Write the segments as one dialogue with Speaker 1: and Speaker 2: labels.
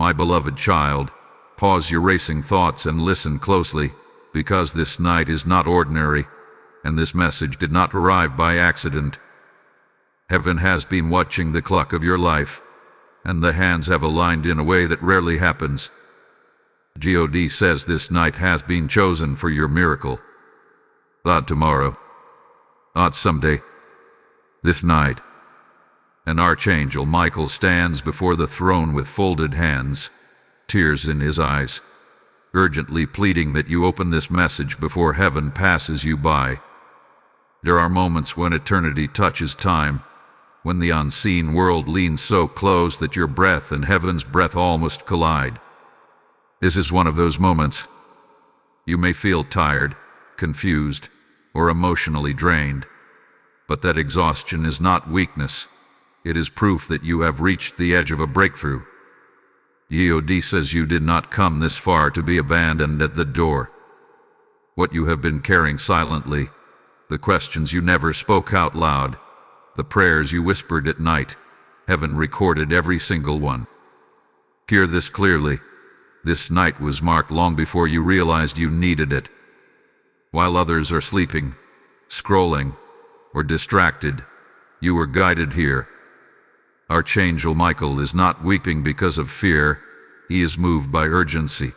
Speaker 1: My beloved child, pause your racing thoughts and listen closely, because this night is not ordinary, and this message did not arrive by accident. Heaven has been watching the clock of your life, and the hands have aligned in a way that rarely happens. God says this night has been chosen for your miracle. Not tomorrow, not someday, this night. An Archangel Michael stands before the throne with folded hands, tears in his eyes, urgently pleading that you open this message before heaven passes you by. There are moments when eternity touches time, when the unseen world leans so close that your breath and heaven's breath almost collide. This is one of those moments. You may feel tired, confused, or emotionally drained, but that exhaustion is not weakness. It is proof that you have reached the edge of a breakthrough. God says you did not come this far to be abandoned at the door. What you have been carrying silently, the questions you never spoke out loud, the prayers you whispered at night, heaven recorded every single one. Hear this clearly. This night was marked long before you realized you needed it. While others are sleeping, scrolling, or distracted, you were guided here. Archangel Michael is not weeping because of fear. He is moved by urgency.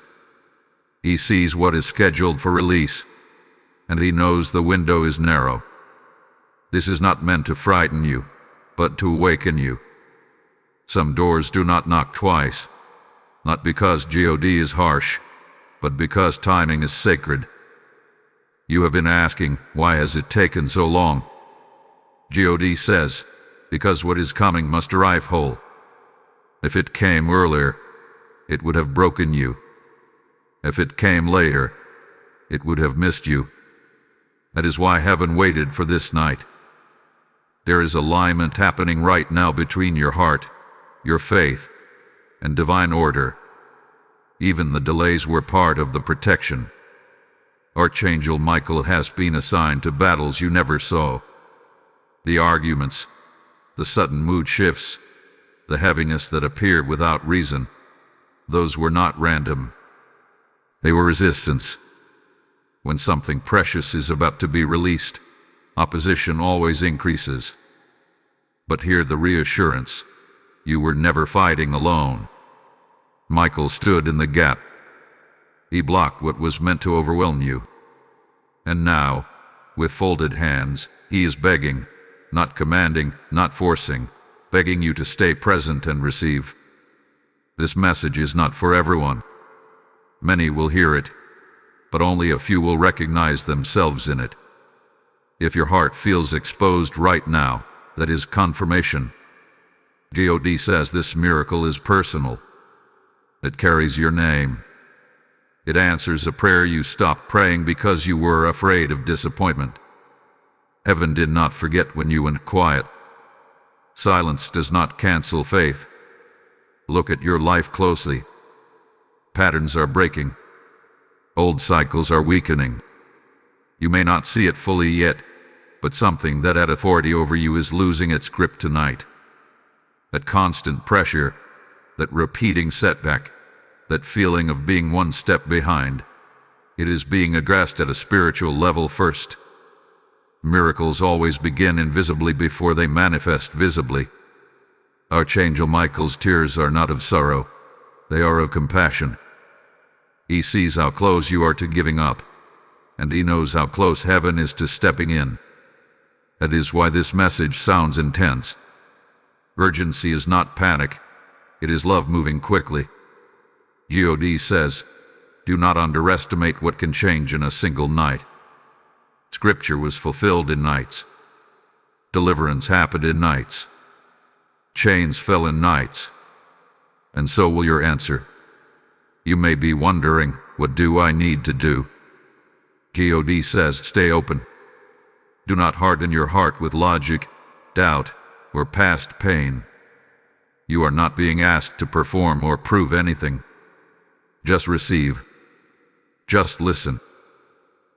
Speaker 1: He sees what is scheduled for release, and he knows the window is narrow. This is not meant to frighten you, but to awaken you. Some doors do not knock twice, not because God is harsh, but because timing is sacred. You have been asking, why has it taken so long? God says, because what is coming must arrive whole. If it came earlier, it would have broken you. If it came later, it would have missed you. That is why heaven waited for this night. There is alignment happening right now between your heart, your faith, and divine order. Even the delays were part of the protection. Archangel Michael has been assigned to battles you never saw. The arguments, the sudden mood shifts, the heaviness that appeared without reason, those were not random. They were resistance. When something precious is about to be released, opposition always increases. But hear the reassurance. You were never fighting alone. Michael stood in the gap. He blocked what was meant to overwhelm you. And now, with folded hands, he is begging, not commanding, not forcing, begging you to stay present and receive. This message is not for everyone. Many will hear it, but only a few will recognize themselves in it. If your heart feels exposed right now, that is confirmation. God says this miracle is personal. It carries your name. It answers a prayer you stopped praying because you were afraid of disappointment. Heaven did not forget when you went quiet. Silence does not cancel faith. Look at your life closely. Patterns are breaking. Old cycles are weakening. You may not see it fully yet, but something that had authority over you is losing its grip tonight. That constant pressure, that repeating setback, that feeling of being one step behind, it is being addressed at a spiritual level first. Miracles always begin invisibly before they manifest visibly. Archangel Michael's tears are not of sorrow, they are of compassion. He sees how close you are to giving up, and he knows how close heaven is to stepping in. That is why this message sounds intense. Urgency is not panic, it is love moving quickly. God says, do not underestimate what can change in a single night. Scripture was fulfilled in nights. Deliverance happened in nights. Chains fell in nights. And so will your answer. You may be wondering, what do I need to do? God says, stay open. Do not harden your heart with logic, doubt, or past pain. You are not being asked to perform or prove anything. Just receive. Just listen.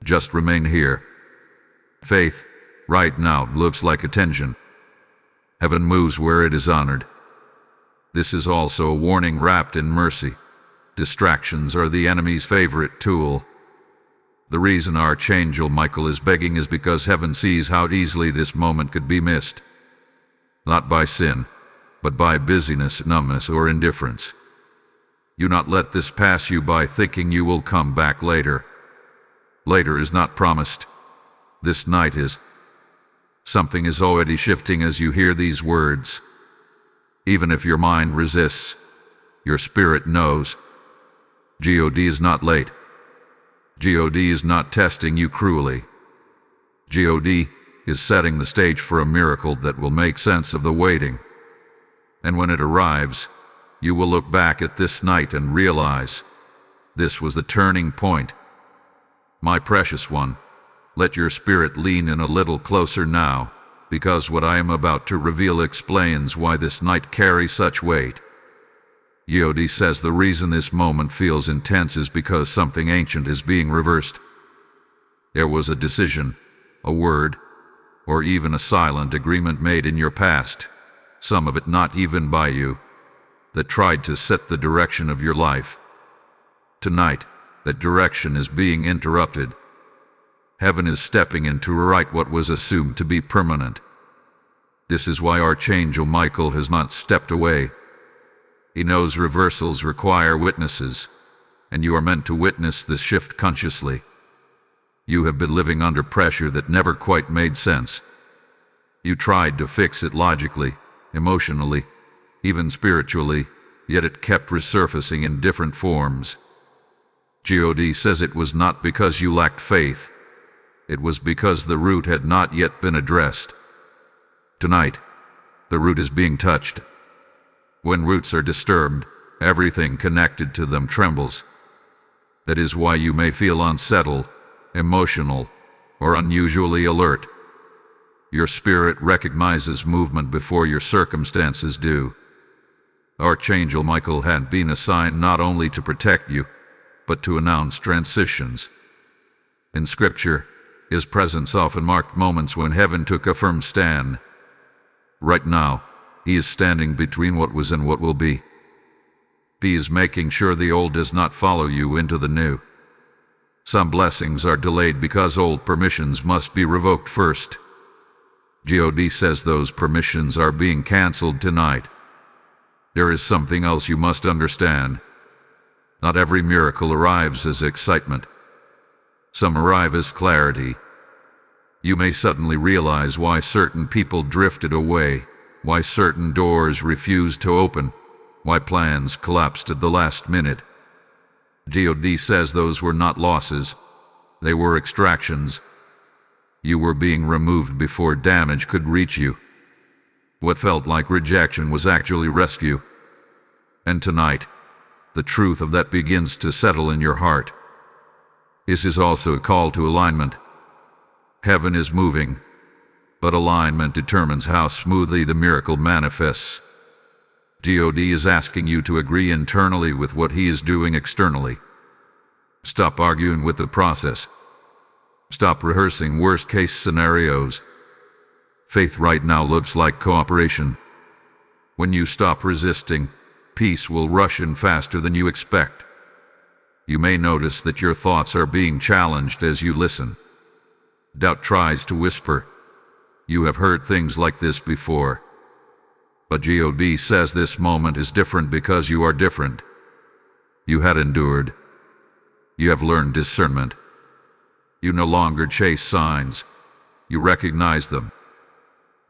Speaker 1: Just remain here. Faith, right now, looks like attention. Heaven moves where it is honored. This is also a warning wrapped in mercy. Distractions are the enemy's favorite tool. The reason Archangel Michael is begging is because heaven sees how easily this moment could be missed. Not by sin, but by busyness, numbness, or indifference. You not let this pass you by thinking you will come back later. Later is not promised. This night is. Something is already shifting as you hear these words. Even if your mind resists, your spirit knows. God is not late. God is not testing you cruelly. God is setting the stage for a miracle that will make sense of the waiting. And when it arrives, you will look back at this night and realize, this was the turning point. My precious one, let your spirit lean in a little closer now, because what I am about to reveal explains why this night carries such weight. God says the reason this moment feels intense is because something ancient is being reversed. There was a decision, a word, or even a silent agreement made in your past, some of it not even by you, that tried to set the direction of your life. Tonight, that direction is being interrupted. Heaven is stepping in to rewrite what was assumed to be permanent. This is why Archangel Michael has not stepped away. He knows reversals require witnesses, and you are meant to witness this shift consciously. You have been living under pressure that never quite made sense. You tried to fix it logically, emotionally, even spiritually, yet it kept resurfacing in different forms. God says it was not because you lacked faith. It was because the root had not yet been addressed. Tonight, the root is being touched. When roots are disturbed, everything connected to them trembles. That is why you may feel unsettled, emotional, or unusually alert. Your spirit recognizes movement before your circumstances do. Archangel Michael had been assigned not only to protect you, but to announce transitions. In Scripture, his presence often marked moments when heaven took a firm stand. Right now, he is standing between what was and what will be. He is making sure the old does not follow you into the new. Some blessings are delayed because old permissions must be revoked first. God says those permissions are being canceled tonight. There is something else you must understand. Not every miracle arrives as excitement. Some arrive as clarity. You may suddenly realize why certain people drifted away, why certain doors refused to open, why plans collapsed at the last minute. God says those were not losses. They were extractions. You were being removed before damage could reach you. What felt like rejection was actually rescue. And tonight, the truth of that begins to settle in your heart. This is also a call to alignment. Heaven is moving, but alignment determines how smoothly the miracle manifests. God is asking you to agree internally with what he is doing externally. Stop arguing with the process. Stop rehearsing worst-case scenarios. Faith right now looks like cooperation. When you stop resisting, peace will rush in faster than you expect. You may notice that your thoughts are being challenged as you listen. Doubt tries to whisper, "You have heard things like this before." But God says this moment is different because you are different. You had endured. You have learned discernment. You no longer chase signs. You recognize them.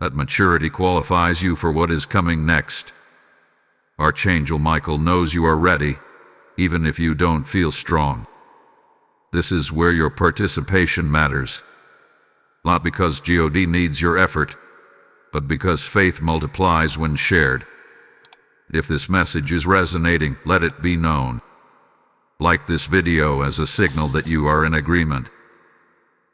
Speaker 1: That maturity qualifies you for what is coming next. Archangel Michael knows you are ready, even if you don't feel strong. This is where your participation matters. Not because God needs your effort, but because faith multiplies when shared. If this message is resonating, let it be known. Like this video as a signal that you are in agreement.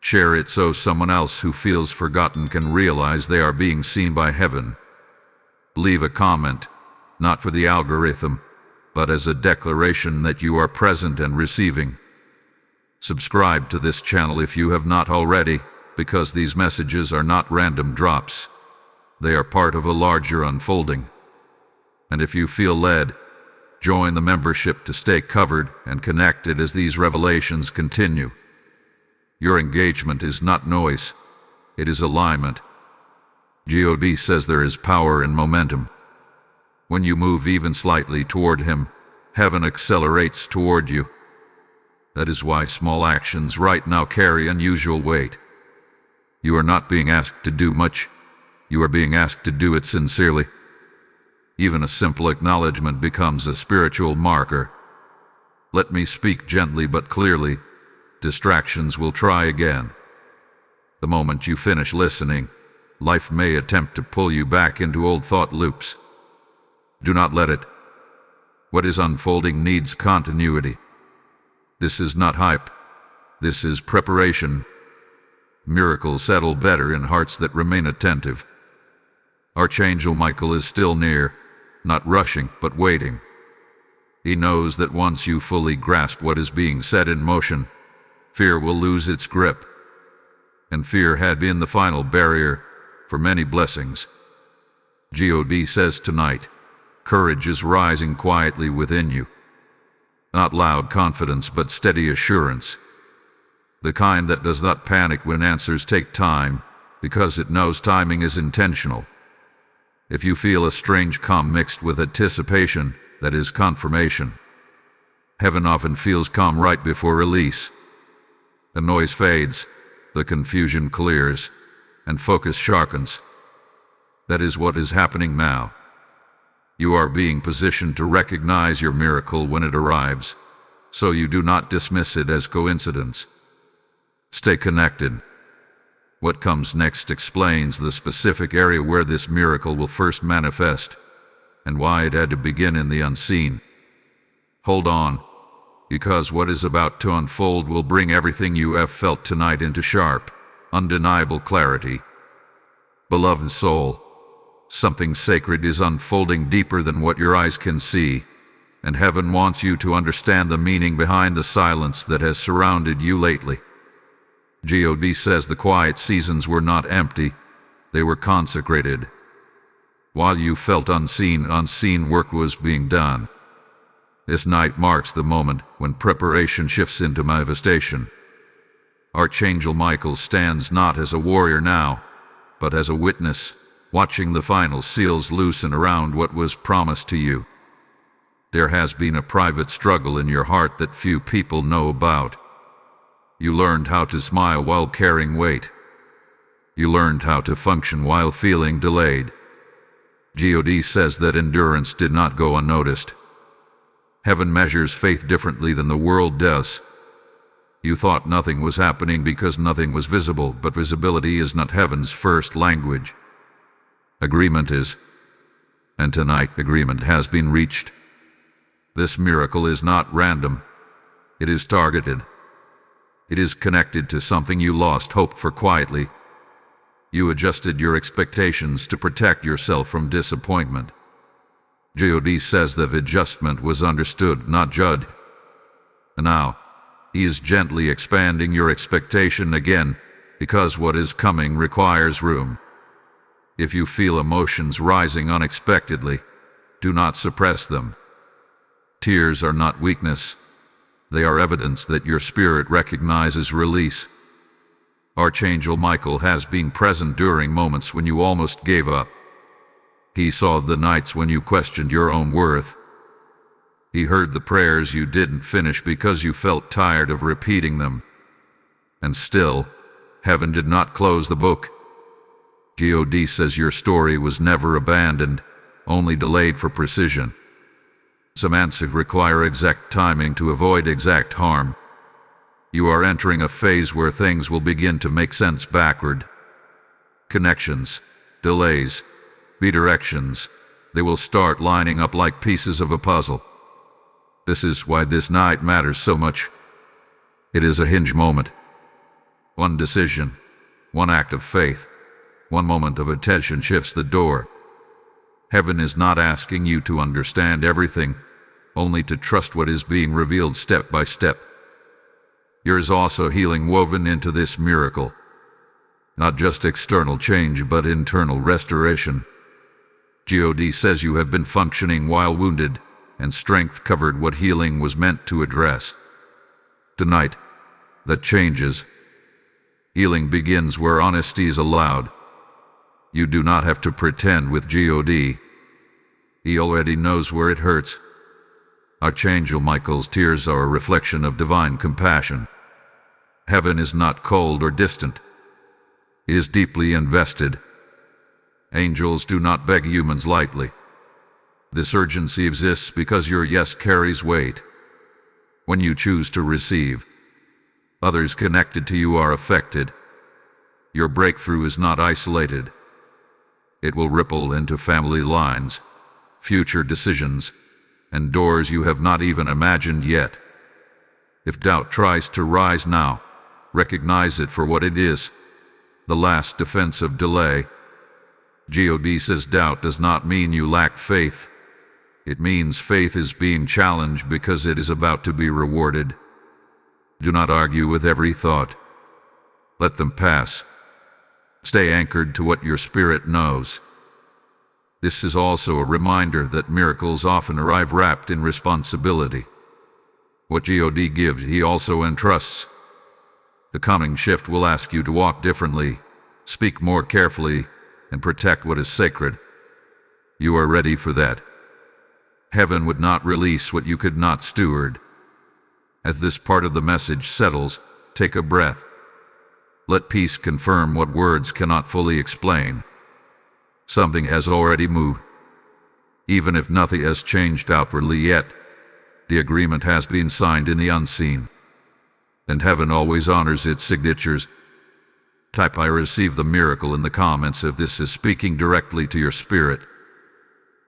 Speaker 1: Share it so someone else who feels forgotten can realize they are being seen by heaven. Leave a comment, not for the algorithm, but as a declaration that you are present and receiving. Subscribe to this channel if you have not already, because these messages are not random drops. They are part of a larger unfolding. And if you feel led, join the membership to stay covered and connected as these revelations continue. Your engagement is not noise, it is alignment. God says there is power in momentum. When you move even slightly toward Him, heaven accelerates toward you. That is why small actions right now carry unusual weight. You are not being asked to do much, you are being asked to do it sincerely. Even a simple acknowledgement becomes a spiritual marker. Let me speak gently but clearly. Distractions will try again. The moment you finish listening, life may attempt to pull you back into old thought loops. Do not let it. What is unfolding needs continuity. This is not hype. This is preparation. Miracles settle better in hearts that remain attentive. Archangel Michael is still near, not rushing, but waiting. He knows that once you fully grasp what is being set in motion, fear will lose its grip. And fear had been the final barrier for many blessings. God says tonight, courage is rising quietly within you. Not loud confidence, but steady assurance. The kind that does not panic when answers take time, because it knows timing is intentional. If you feel a strange calm mixed with anticipation, that is confirmation. Heaven often feels calm right before release. The noise fades, the confusion clears, and focus sharpens. That is what is happening now. You are being positioned to recognize your miracle when it arrives, so you do not dismiss it as coincidence. Stay connected. What comes next explains the specific area where this miracle will first manifest, and why it had to begin in the unseen. Hold on, because what is about to unfold will bring everything you have felt tonight into sharp, undeniable clarity. Beloved soul, something sacred is unfolding deeper than what your eyes can see, and heaven wants you to understand the meaning behind the silence that has surrounded you lately. God says the quiet seasons were not empty, they were consecrated. While you felt unseen work was being done. This night marks the moment when preparation shifts into manifestation. Archangel Michael stands not as a warrior now, but as a witness, watching the final seals loosen around what was promised to you. There has been a private struggle in your heart that few people know about. You learned how to smile while carrying weight. You learned how to function while feeling delayed. God says that endurance did not go unnoticed. Heaven measures faith differently than the world does. You thought nothing was happening because nothing was visible, but visibility is not heaven's first language. Agreement is. And tonight agreement has been reached. This miracle is not random. It is targeted. It is connected to something you lost hope for quietly. You adjusted your expectations to protect yourself from disappointment. God says that adjustment was understood, not judged. And now, He is gently expanding your expectation again, because what is coming requires room. If you feel emotions rising unexpectedly, do not suppress them. Tears are not weakness. They are evidence that your spirit recognizes release. Archangel Michael has been present during moments when you almost gave up. He saw the nights when you questioned your own worth. He heard the prayers you didn't finish because you felt tired of repeating them. And still, heaven did not close the book. God says your story was never abandoned, only delayed for precision. Some answers require exact timing to avoid exact harm. You are entering a phase where things will begin to make sense backward. Connections, delays, redirections, they will start lining up like pieces of a puzzle. This is why this night matters so much. It is a hinge moment. One decision, one act of faith, one moment of attention shifts the door. Heaven is not asking you to understand everything, only to trust what is being revealed step by step. There is also healing woven into this miracle. Not just external change, but internal restoration. God says you have been functioning while wounded, and strength covered what healing was meant to address. Tonight, that changes. Healing begins where honesty is allowed. You do not have to pretend with God. He already knows where it hurts. Archangel Michael's tears are a reflection of divine compassion. Heaven is not cold or distant. It is deeply invested. Angels do not beg humans lightly. This urgency exists because your yes carries weight. When you choose to receive, others connected to you are affected. Your breakthrough is not isolated. It will ripple into family lines, future decisions, and doors you have not even imagined yet. If doubt tries to rise now, recognize it for what it is, the last defense of delay. God says doubt does not mean you lack faith. It means faith is being challenged because it is about to be rewarded. Do not argue with every thought. Let them pass. Stay anchored to what your spirit knows. This is also a reminder that miracles often arrive wrapped in responsibility. What God gives, He also entrusts. The coming shift will ask you to walk differently, speak more carefully, and protect what is sacred. You are ready for that. Heaven would not release what you could not steward. As this part of the message settles, take a breath. Let peace confirm what words cannot fully explain. Something has already moved. Even if nothing has changed outwardly yet, the agreement has been signed in the unseen. And heaven always honors its signatures. Type "I receive the miracle" in the comments if this is speaking directly to your spirit.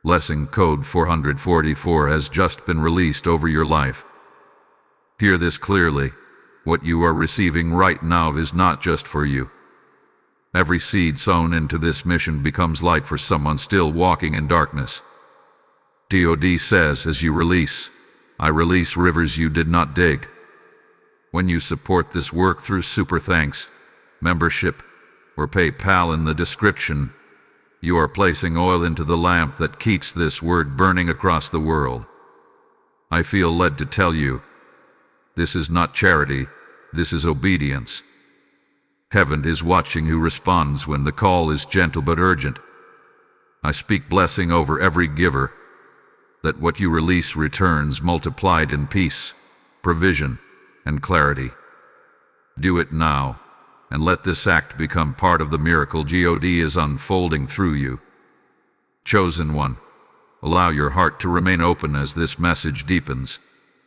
Speaker 1: Blessing code 444 has just been released over your life. Hear this clearly. What you are receiving right now is not just for you. Every seed sown into this mission becomes light for someone still walking in darkness. God says, as you release, I release rivers you did not dig. When you support this work through super thanks, membership, or PayPal in the description, you are placing oil into the lamp that keeps this word burning across the world. I feel led to tell you, this is not charity, this is obedience. Heaven is watching who responds when the call is gentle but urgent. I speak blessing over every giver, that what you release returns multiplied in peace, provision, and clarity. Do it now, and let this act become part of the miracle God is unfolding through you. Chosen one, allow your heart to remain open as this message deepens,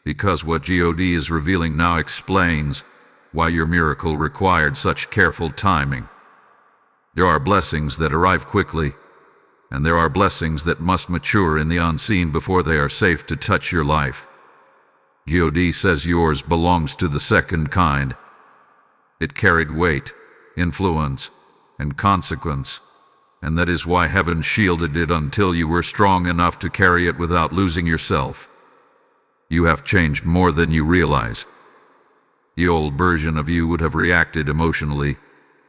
Speaker 1: because what God is revealing now explains why your miracle required such careful timing. There are blessings that arrive quickly, and there are blessings that must mature in the unseen before they are safe to touch your life. God says yours belongs to the second kind. It carried weight, influence, and consequence, and that is why heaven shielded it until you were strong enough to carry it without losing yourself. You have changed more than you realize. The old version of you would have reacted emotionally,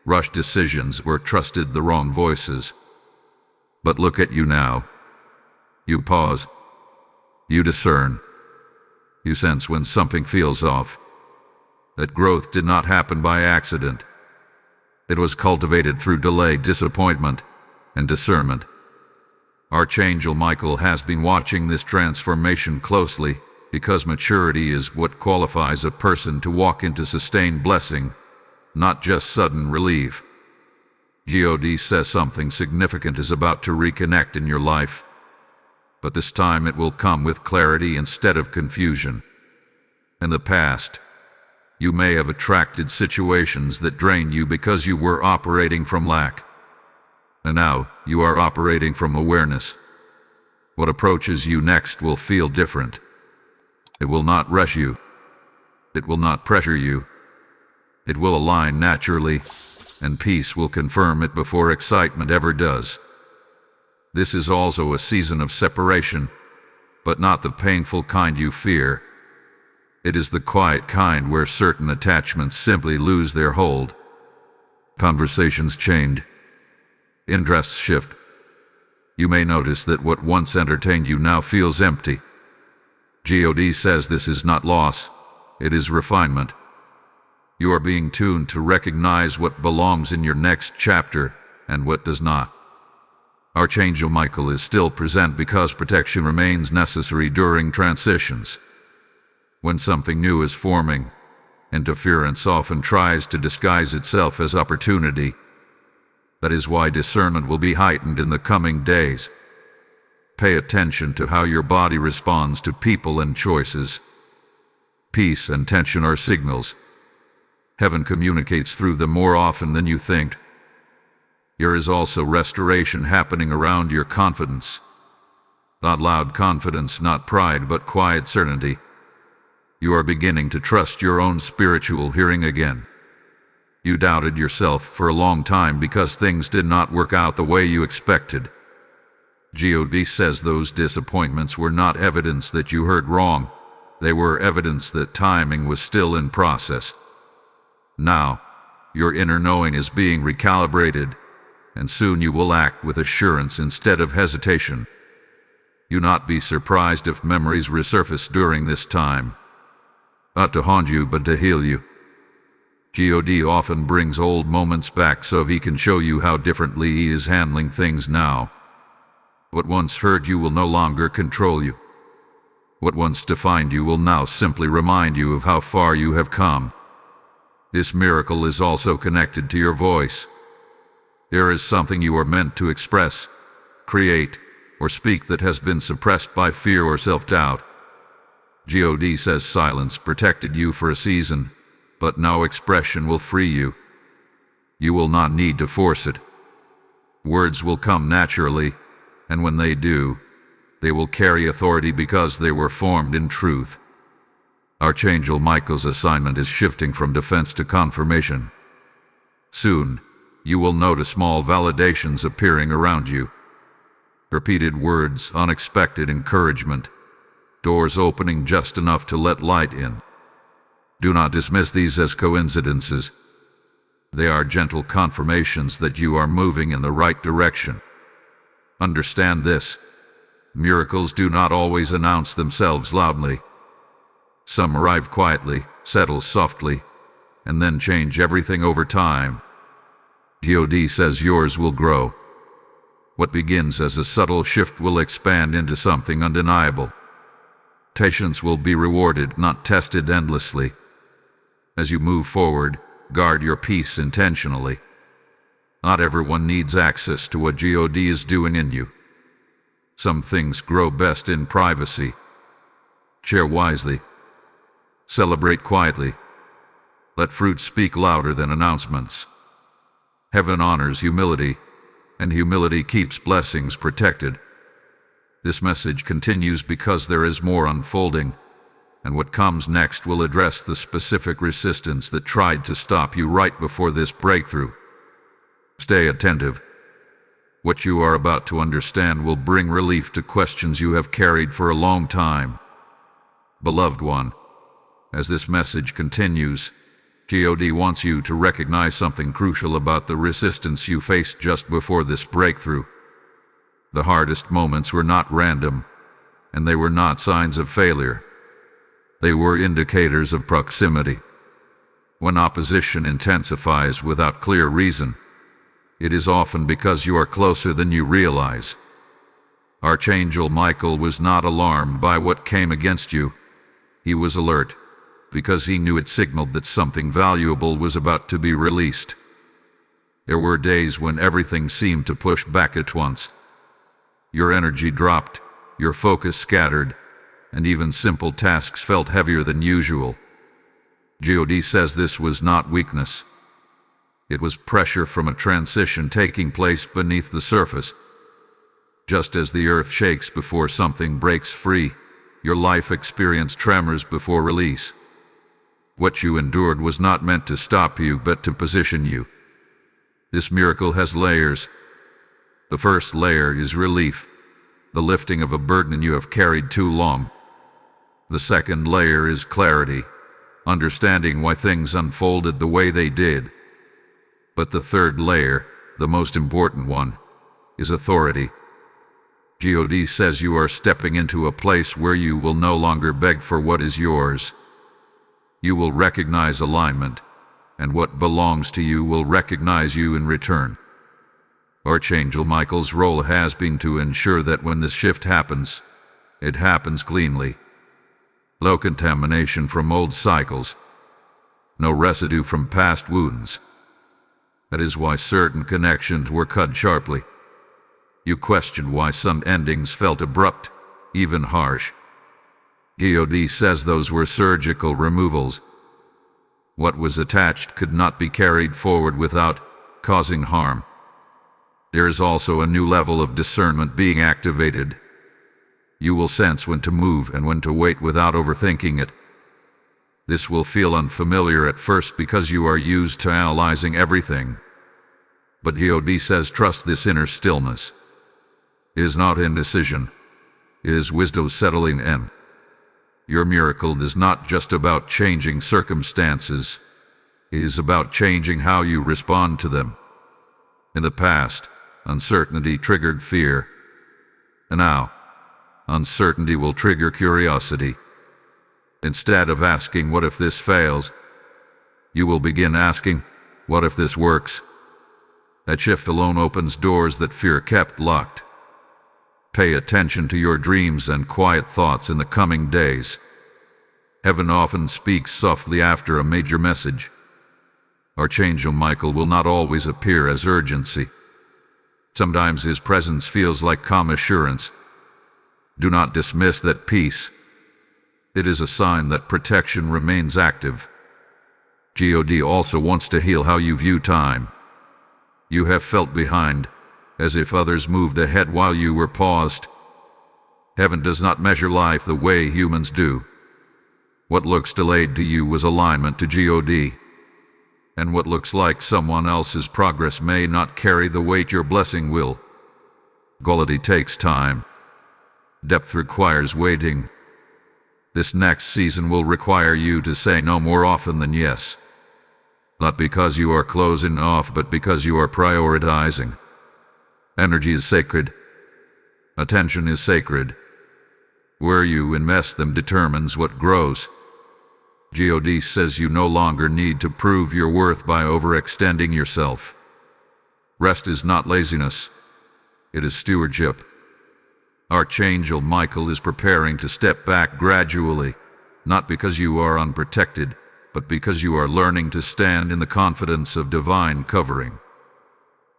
Speaker 1: rushed decisions, or trusted the wrong voices. But look at you now. You pause. You discern. You sense when something feels off. That growth did not happen by accident. It was cultivated through delay, disappointment, and discernment. Archangel Michael has been watching this transformation closely, because maturity is what qualifies a person to walk into sustained blessing, not just sudden relief. God says something significant is about to reconnect in your life, but this time it will come with clarity instead of confusion. In the past, you may have attracted situations that drain you because you were operating from lack. And now you are operating from awareness. What approaches you next will feel different. It will not rush you. It will not pressure you. It will align naturally, and peace will confirm it before excitement ever does. This is also a season of separation, but not the painful kind you fear. It is the quiet kind where certain attachments simply lose their hold. Conversations change. Interests shift. You may notice that what once entertained you now feels empty. God says this is not loss, it is refinement. You are being tuned to recognize what belongs in your next chapter and what does not. Archangel Michael is still present because protection remains necessary during transitions. When something new is forming, interference often tries to disguise itself as opportunity. That is why discernment will be heightened in the coming days. Pay attention to how your body responds to people and choices. Peace and tension are signals. Heaven communicates through them more often than you think. There is also restoration happening around your confidence. Not loud confidence, not pride, but quiet certainty. You are beginning to trust your own spiritual hearing again. You doubted yourself for a long time because things did not work out the way you expected. God says those disappointments were not evidence that you heard wrong. They were evidence that timing was still in process. Now, your inner knowing is being recalibrated, and soon you will act with assurance instead of hesitation. Do not be surprised if memories resurface during this time. Not to haunt you, but to heal you. God often brings old moments back so he can show you how differently he is handling things now. What once hurt you will no longer control you. What once defined you will now simply remind you of how far you have come. This miracle is also connected to your voice. There is something you are meant to express, create, or speak that has been suppressed by fear or self-doubt. God says silence protected you for a season, but now expression will free you. You will not need to force it. Words will come naturally, and when they do, they will carry authority because they were formed in truth. Archangel Michael's assignment is shifting from defense to confirmation. Soon, you will notice small validations appearing around you. Repeated words, unexpected encouragement, doors opening just enough to let light in. Do not dismiss these as coincidences. They are gentle confirmations that you are moving in the right direction. Understand this: miracles do not always announce themselves loudly. Some arrive quietly, settle softly, and then change everything over time. God says yours will grow. What begins as a subtle shift will expand into something undeniable. Patience will be rewarded, not tested endlessly. As you move forward, guard your peace intentionally. Not everyone needs access to what God is doing in you. Some things grow best in privacy. Share wisely. Celebrate quietly. Let fruit speak louder than announcements. Heaven honors humility, and humility keeps blessings protected. This message continues because there is more unfolding, and what comes next will address the specific resistance that tried to stop you right before this breakthrough. Stay attentive. What you are about to understand will bring relief to questions you have carried for a long time. Beloved one, as this message continues, God wants you to recognize something crucial about the resistance you faced just before this breakthrough. The hardest moments were not random, and they were not signs of failure. They were indicators of proximity. When opposition intensifies without clear reason, it is often because you are closer than you realize. Archangel Michael was not alarmed by what came against you. He was alert, because he knew it signaled that something valuable was about to be released. There were days when everything seemed to push back at once. Your energy dropped, your focus scattered, and even simple tasks felt heavier than usual. God says this was not weakness. It was pressure from a transition taking place beneath the surface. Just as the earth shakes before something breaks free, your life experienced tremors before release. What you endured was not meant to stop you, but to position you. This miracle has layers. The first layer is relief, the lifting of a burden you have carried too long. The second layer is clarity, understanding why things unfolded the way they did. But the third layer, the most important one, is authority. God says you are stepping into a place where you will no longer beg for what is yours. You will recognize alignment, and what belongs to you will recognize you in return. Archangel Michael's role has been to ensure that when this shift happens, it happens cleanly. Low contamination from old cycles. No residue from past wounds. That is why certain connections were cut sharply. You questioned why some endings felt abrupt, even harsh. God says those were surgical removals. What was attached could not be carried forward without causing harm. There is also a new level of discernment being activated. You will sense when to move and when to wait without overthinking it. This will feel unfamiliar at first because you are used to analyzing everything. But God says trust this inner stillness. It is not indecision. It is wisdom settling in. Your miracle is not just about changing circumstances. It is about changing how you respond to them. In the past, uncertainty triggered fear. And now, uncertainty will trigger curiosity. Instead of asking, what if this fails? You will begin asking, what if this works? That shift alone opens doors that fear kept locked. Pay attention to your dreams and quiet thoughts in the coming days. Heaven often speaks softly after a major message. Archangel Michael will not always appear as urgency. Sometimes his presence feels like calm assurance. Do not dismiss that peace. It is a sign that protection remains active. God also wants to heal how you view time. You have felt behind, as if others moved ahead while you were paused. Heaven does not measure life the way humans do. What looks delayed to you was alignment to God. And what looks like someone else's progress may not carry the weight your blessing will. Quality takes time. Depth requires waiting. This next season will require you to say no more often than yes. Not because you are closing off, but because you are prioritizing. Energy is sacred. Attention is sacred. Where you invest them determines what grows. God says you no longer need to prove your worth by overextending yourself. Rest is not laziness. It is stewardship. Archangel Michael is preparing to step back gradually, not because you are unprotected, but because you are learning to stand in the confidence of divine covering.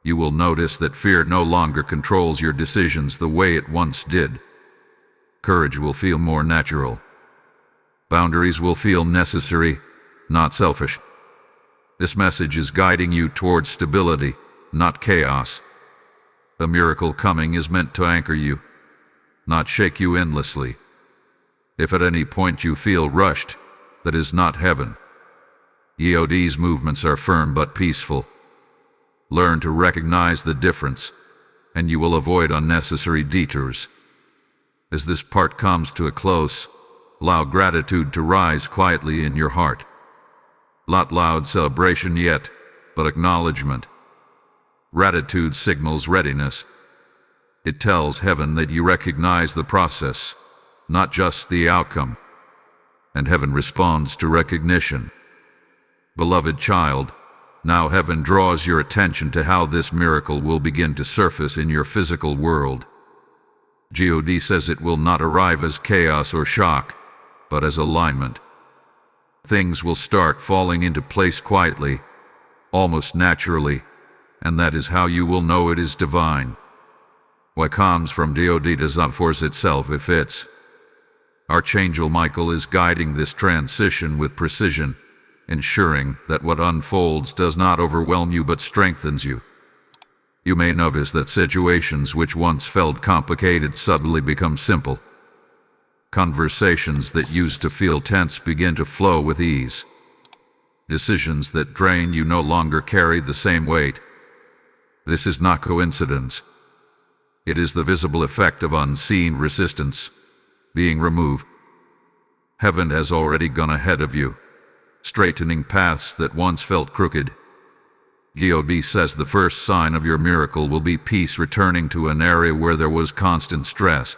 Speaker 1: You will notice that fear no longer controls your decisions the way it once did. Courage will feel more natural. Boundaries will feel necessary, not selfish. This message is guiding you towards stability, not chaos. The miracle coming is meant to anchor you, not shake you endlessly. If at any point you feel rushed, that is not heaven. God's movements are firm but peaceful. Learn to recognize the difference, and you will avoid unnecessary detours. As this part comes to a close, allow gratitude to rise quietly in your heart. Not loud celebration yet, but acknowledgement. Gratitude signals readiness. It tells heaven that you recognize the process, not just the outcome. And heaven responds to recognition. Beloved child, now heaven draws your attention to how this miracle will begin to surface in your physical world. God says it will not arrive as chaos or shock, but as alignment. Things will start falling into place quietly, almost naturally, and that is how you will know it is divine. What comes from God does not force itself, it fits. Archangel Michael is guiding this transition with precision, ensuring that what unfolds does not overwhelm you but strengthens you. You may notice that situations which once felt complicated suddenly become simple. Conversations that used to feel tense begin to flow with ease. Decisions that drain you no longer carry the same weight. This is not coincidence. It is the visible effect of unseen resistance being removed. Heaven has already gone ahead of you, straightening paths that once felt crooked. God says the first sign of your miracle will be peace returning to an area where there was constant stress.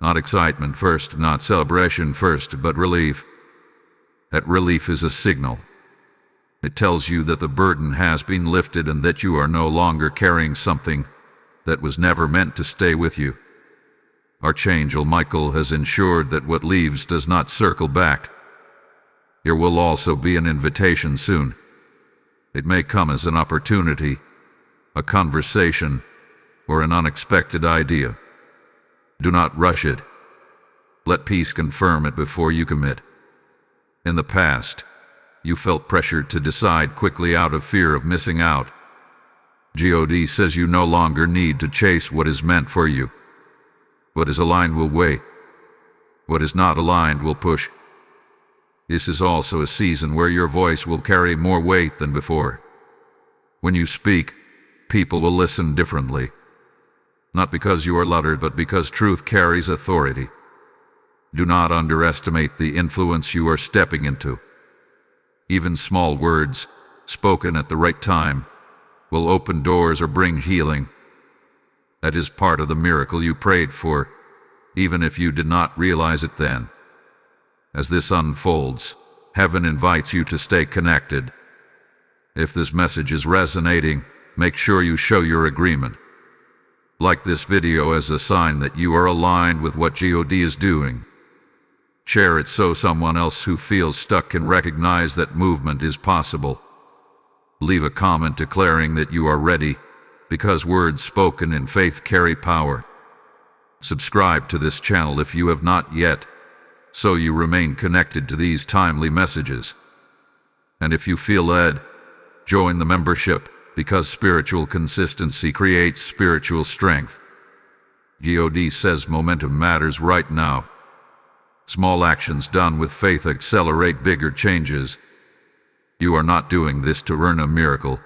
Speaker 1: Not excitement first, not celebration first, but relief. That relief is a signal. It tells you that the burden has been lifted and that you are no longer carrying something that was never meant to stay with you. Archangel Michael has ensured that what leaves does not circle back. There will also be an invitation soon. It may come as an opportunity, a conversation, or an unexpected idea. Do not rush it. Let peace confirm it before you commit. In the past, you felt pressured to decide quickly out of fear of missing out. God says you no longer need to chase what is meant for you. What is aligned will wait. What is not aligned will push. This is also a season where your voice will carry more weight than before. When you speak, people will listen differently. Not because you are louder, but because truth carries authority. Do not underestimate the influence you are stepping into. Even small words, spoken at the right time, will open doors or bring healing. That is part of the miracle you prayed for, even if you did not realize it then. As this unfolds, heaven invites you to stay connected. If this message is resonating, make sure you show your agreement. Like this video as a sign that you are aligned with what God is doing. Share it so someone else who feels stuck can recognize that movement is possible. Leave a comment declaring that you are ready, because words spoken in faith carry power. Subscribe to this channel if you have not yet, so you remain connected to these timely messages. And if you feel led, join the membership, because spiritual consistency creates spiritual strength. God says momentum matters right now. Small actions done with faith accelerate bigger changes. You are not doing this to earn a miracle.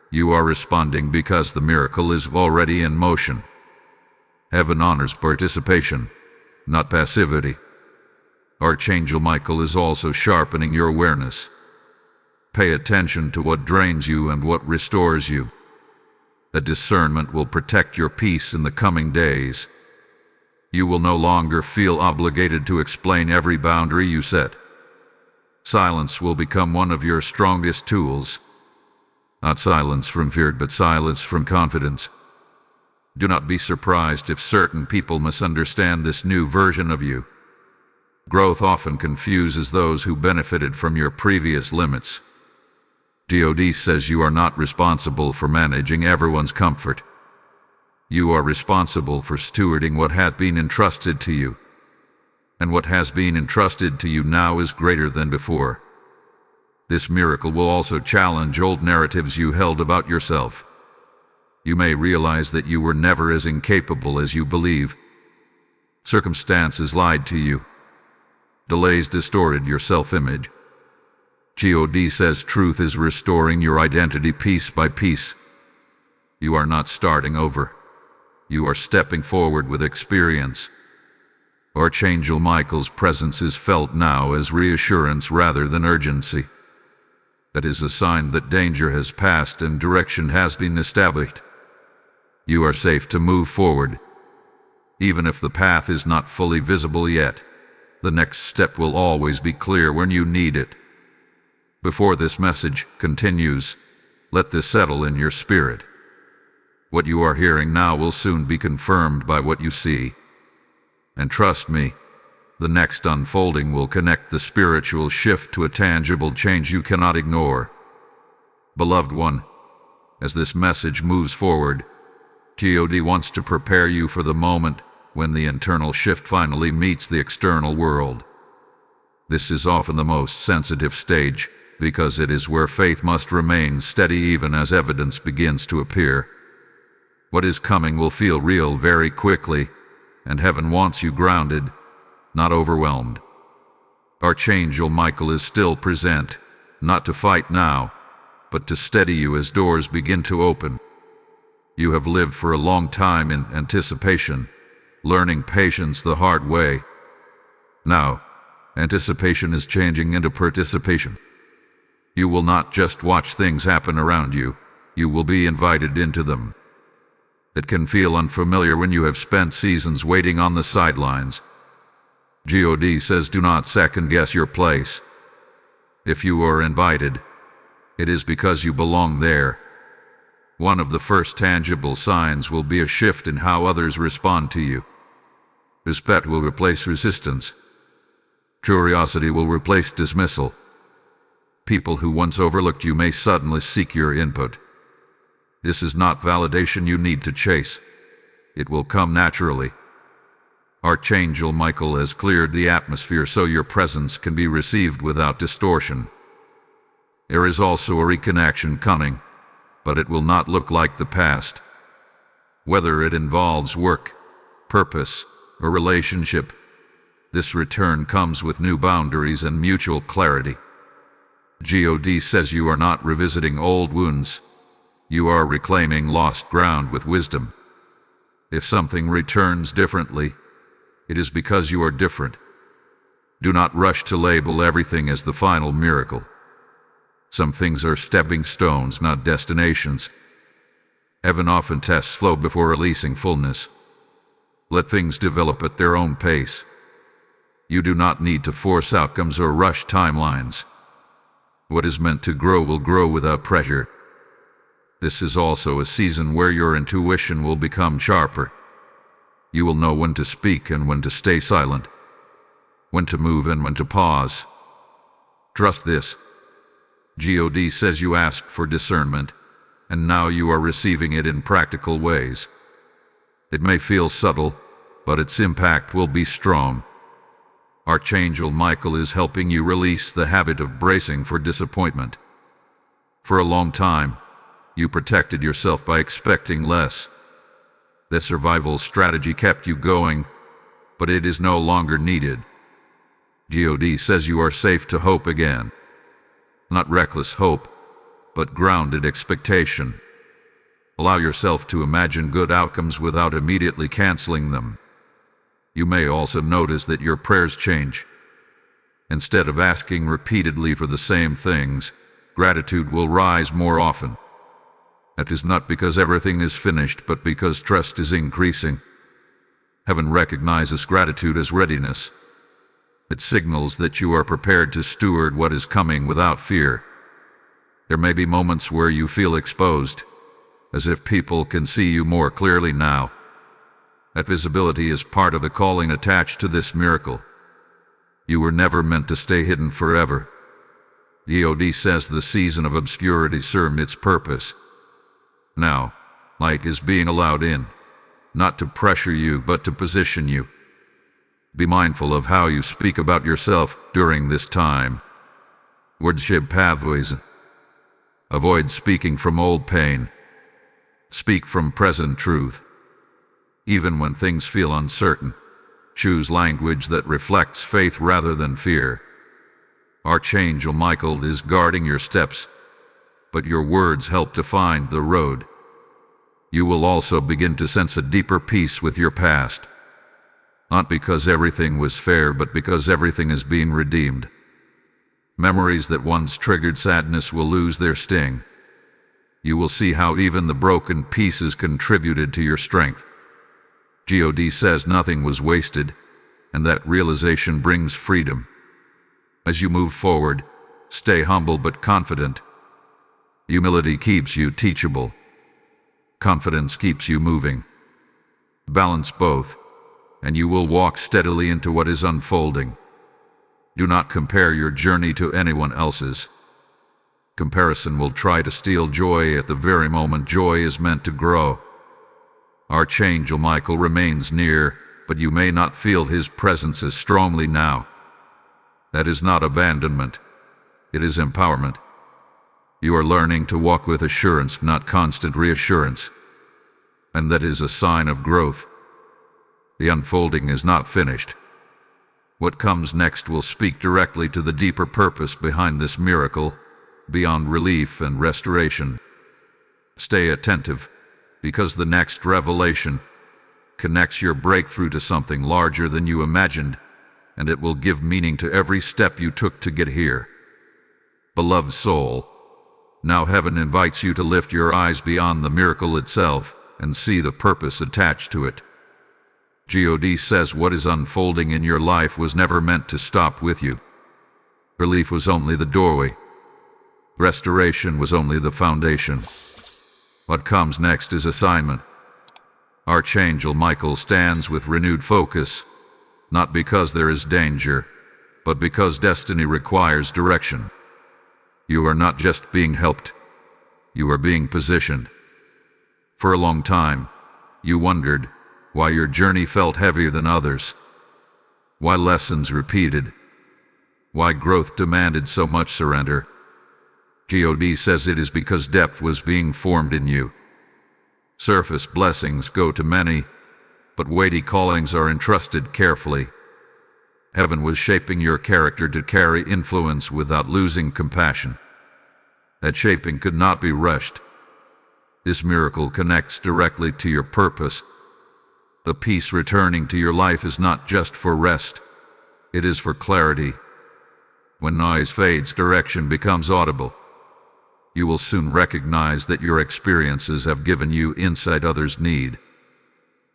Speaker 1: You are responding because the miracle is already in motion. Heaven honors participation, not passivity. Archangel Michael is also sharpening your awareness. Pay attention to what drains you and what restores you. That discernment will protect your peace in the coming days. You will no longer feel obligated to explain every boundary you set. Silence will become one of your strongest tools. Not silence from fear, but silence from confidence. Do not be surprised if certain people misunderstand this new version of you. Growth often confuses those who benefited from your previous limits. God says you are not responsible for managing everyone's comfort. You are responsible for stewarding what hath been entrusted to you. And what has been entrusted to you now is greater than before. This miracle will also challenge old narratives you held about yourself. You may realize that you were never as incapable as you believe. Circumstances lied to you. Delays distorted your self-image. God says truth is restoring your identity piece by piece. You are not starting over. You are stepping forward with experience. Archangel Michael's presence is felt now as reassurance rather than urgency. That is a sign that danger has passed and direction has been established. You are safe to move forward. Even if the path is not fully visible yet, the next step will always be clear when you need it. Before this message continues, let this settle in your spirit. What you are hearing now will soon be confirmed by what you see. And trust me, the next unfolding will connect the spiritual shift to a tangible change you cannot ignore. Beloved one, as this message moves forward, God wants to prepare you for the moment when the internal shift finally meets the external world. This is often the most sensitive stage, because it is where faith must remain steady even as evidence begins to appear. What is coming will feel real very quickly, and heaven wants you grounded, not overwhelmed. Archangel Michael is still present, not to fight now, but to steady you as doors begin to open. You have lived for a long time in anticipation, learning patience the hard way. Now, anticipation is changing into participation. You will not just watch things happen around you, you will be invited into them. It can feel unfamiliar when you have spent seasons waiting on the sidelines. God says do not second-guess your place. If you are invited, it is because you belong there. One of the first tangible signs will be a shift in how others respond to you. Respect will replace resistance. Curiosity will replace dismissal. People who once overlooked you may suddenly seek your input. This is not validation you need to chase. It will come naturally. Archangel Michael has cleared the atmosphere so your presence can be received without distortion. There is also a reconnection coming, but it will not look like the past. Whether it involves work, purpose, or relationship, this return comes with new boundaries and mutual clarity. God says you are not revisiting old wounds. You are reclaiming lost ground with wisdom. If something returns differently, it is because you are different. Do not rush to label everything as the final miracle. Some things are stepping stones, not destinations. Heaven often tests flow before releasing fullness. Let things develop at their own pace. You do not need to force outcomes or rush timelines. What is meant to grow will grow without pressure. This is also a season where your intuition will become sharper. You will know when to speak and when to stay silent, when to move and when to pause. Trust this. God says you asked for discernment, and now you are receiving it in practical ways. It may feel subtle, but its impact will be strong. Archangel Michael is helping you release the habit of bracing for disappointment. For a long time, you protected yourself by expecting less. The survival strategy kept you going, but it is no longer needed. God says you are safe to hope again. Not reckless hope, but grounded expectation. Allow yourself to imagine good outcomes without immediately canceling them. You may also notice that your prayers change. Instead of asking repeatedly for the same things, gratitude will rise more often. That is not because everything is finished, but because trust is increasing. Heaven recognizes gratitude as readiness. It signals that you are prepared to steward what is coming without fear. There may be moments where you feel exposed, as if people can see you more clearly now. That visibility is part of the calling attached to this miracle. You were never meant to stay hidden forever. God says the season of obscurity served its purpose. Now, light is being allowed in, not to pressure you, but to position you. Be mindful of how you speak about yourself during this time. Wordship pathways. Avoid speaking from old pain. Speak from present truth. Even when things feel uncertain, choose language that reflects faith rather than fear. Archangel Michael is guarding your steps, but your words help to find the road. You will also begin to sense a deeper peace with your past. Not because everything was fair, but because everything is being redeemed. Memories that once triggered sadness will lose their sting. You will see how even the broken pieces contributed to your strength. God says nothing was wasted, and that realization brings freedom. As you move forward, stay humble but confident. Humility keeps you teachable. Confidence keeps you moving. Balance both, and you will walk steadily into what is unfolding. Do not compare your journey to anyone else's. Comparison will try to steal joy at the very moment joy is meant to grow. Archangel Michael remains near, but you may not feel his presence as strongly now. That is not abandonment. It is empowerment. You are learning to walk with assurance, not constant reassurance. And that is a sign of growth. The unfolding is not finished. What comes next will speak directly to the deeper purpose behind this miracle, beyond relief and restoration. Stay attentive, because the next revelation connects your breakthrough to something larger than you imagined, and it will give meaning to every step you took to get here. beloved soul. Now heaven invites you to lift your eyes beyond the miracle itself and see the purpose attached to it. God says what is unfolding in your life was never meant to stop with you. Relief was only the doorway. Restoration was only the foundation. What comes next is assignment. Archangel Michael stands with renewed focus, not because there is danger, but because destiny requires direction. You are not just being helped, you are being positioned. For a long time, you wondered why your journey felt heavier than others, why lessons repeated, why growth demanded so much surrender. God says it is because depth was being formed in you. Surface blessings go to many, but weighty callings are entrusted carefully. Heaven was shaping your character to carry influence without losing compassion. That shaping could not be rushed. This miracle connects directly to your purpose. The peace returning to your life is not just for rest, it is for clarity. When noise fades, direction becomes audible. You will soon recognize that your experiences have given you insight others need.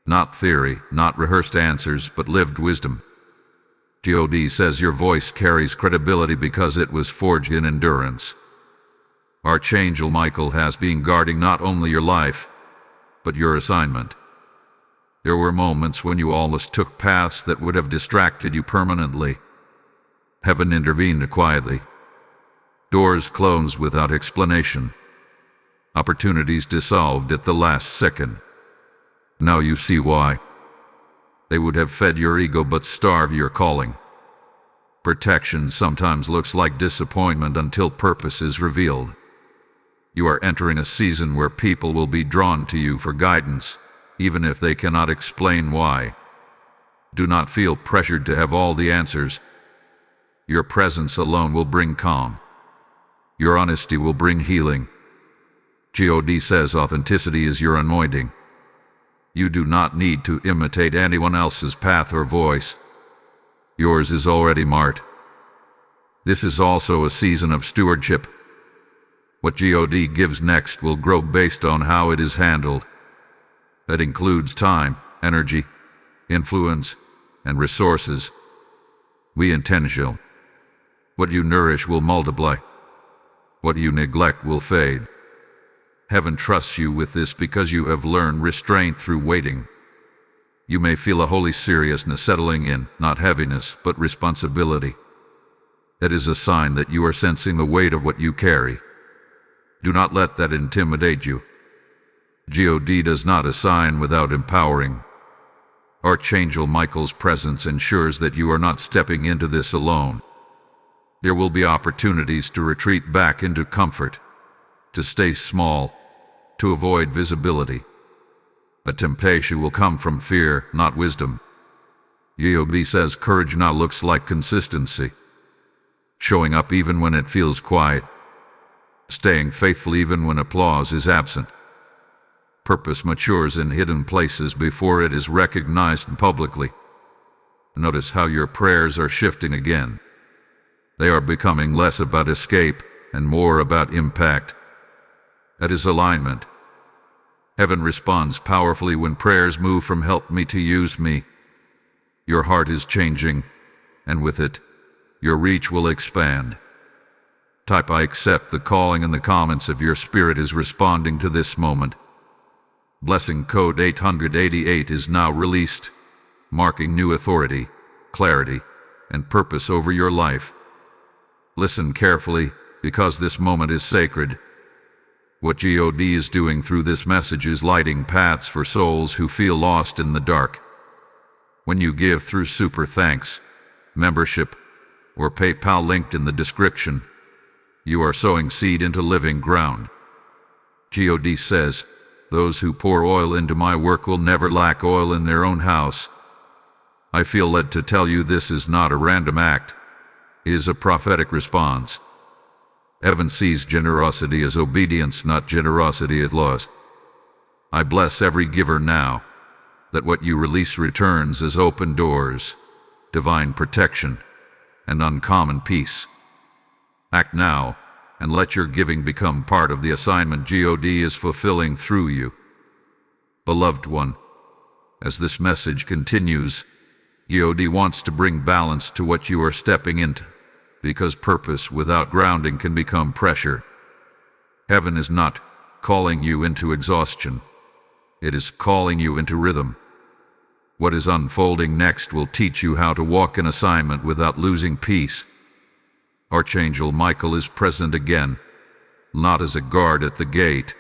Speaker 1: Not theory, not rehearsed answers, but lived wisdom. God says your voice carries credibility because it was forged in endurance. Archangel Michael has been guarding not only your life, but your assignment. There were moments when you almost took paths that would have distracted you permanently. Heaven intervened quietly. Doors closed without explanation. Opportunities dissolved at the last second. Now you see why. They would have fed your ego but starved your calling. Protection sometimes looks like disappointment until purpose is revealed. You are entering a season where people will be drawn to you for guidance, even if they cannot explain why. Do not feel pressured to have all the answers. Your presence alone will bring calm. Your honesty will bring healing. God says authenticity is your anointing. You do not need to imitate anyone else's path or voice. Yours is already marked. This is also a season of stewardship. What God gives next will grow based on how it is handled. That includes time, energy, influence, and resources. Be intentional. What you nourish will multiply. What you neglect will fade. Heaven trusts you with this because you have learned restraint through waiting. You may feel a holy seriousness settling in, not heaviness, but responsibility. That is a sign that you are sensing the weight of what you carry. Do not let that intimidate you. God does not assign without empowering. Archangel Michael's presence ensures that you are not stepping into this alone. There will be opportunities to retreat back into comfort, to stay small, to avoid visibility. A temptation will come from fear, not wisdom. God says courage now looks like consistency. Showing up even when it feels quiet. Staying faithful even when applause is absent. Purpose matures in hidden places before it is recognized publicly. Notice how your prayers are shifting again. They are becoming less about escape and more about impact. That is alignment. Heaven responds powerfully when prayers move from help me to use me. Your heart is changing, and with it, your reach will expand. Type I accept the calling in the comments if your spirit is responding to this moment. Blessing code 888 is now released, marking new authority, clarity, and purpose over your life. Listen carefully, because this moment is sacred. What God is doing through this message is lighting paths for souls who feel lost in the dark. When you give through super thanks, membership, or PayPal linked in the description, you are sowing seed into living ground. God says, those who pour oil into my work will never lack oil in their own house. I feel led to tell you this is not a random act. It is a prophetic response. Heaven sees generosity as obedience, not generosity as loss. I bless every giver now, that what you release returns as open doors, divine protection, and uncommon peace. Act now, and let your giving become part of the assignment God is fulfilling through you. Beloved one, as this message continues, God wants to bring balance to what you are stepping into, because purpose without grounding can become pressure. Heaven is not calling you into exhaustion. It is calling you into rhythm. What is unfolding next will teach you how to walk in assignment without losing peace. Archangel Michael is present again, not as a guard at the gate,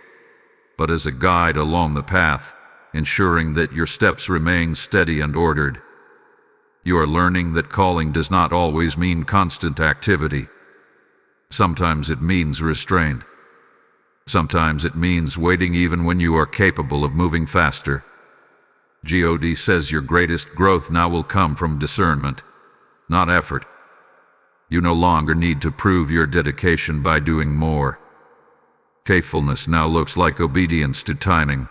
Speaker 1: but as a guide along the path, ensuring that your steps remain steady and ordered. You are learning that calling does not always mean constant activity. Sometimes it means restraint. Sometimes it means waiting even when you are capable of moving faster. God says your greatest growth now will come from discernment, not effort. You no longer need to prove your dedication by doing more. Faithfulness now looks like obedience to timing.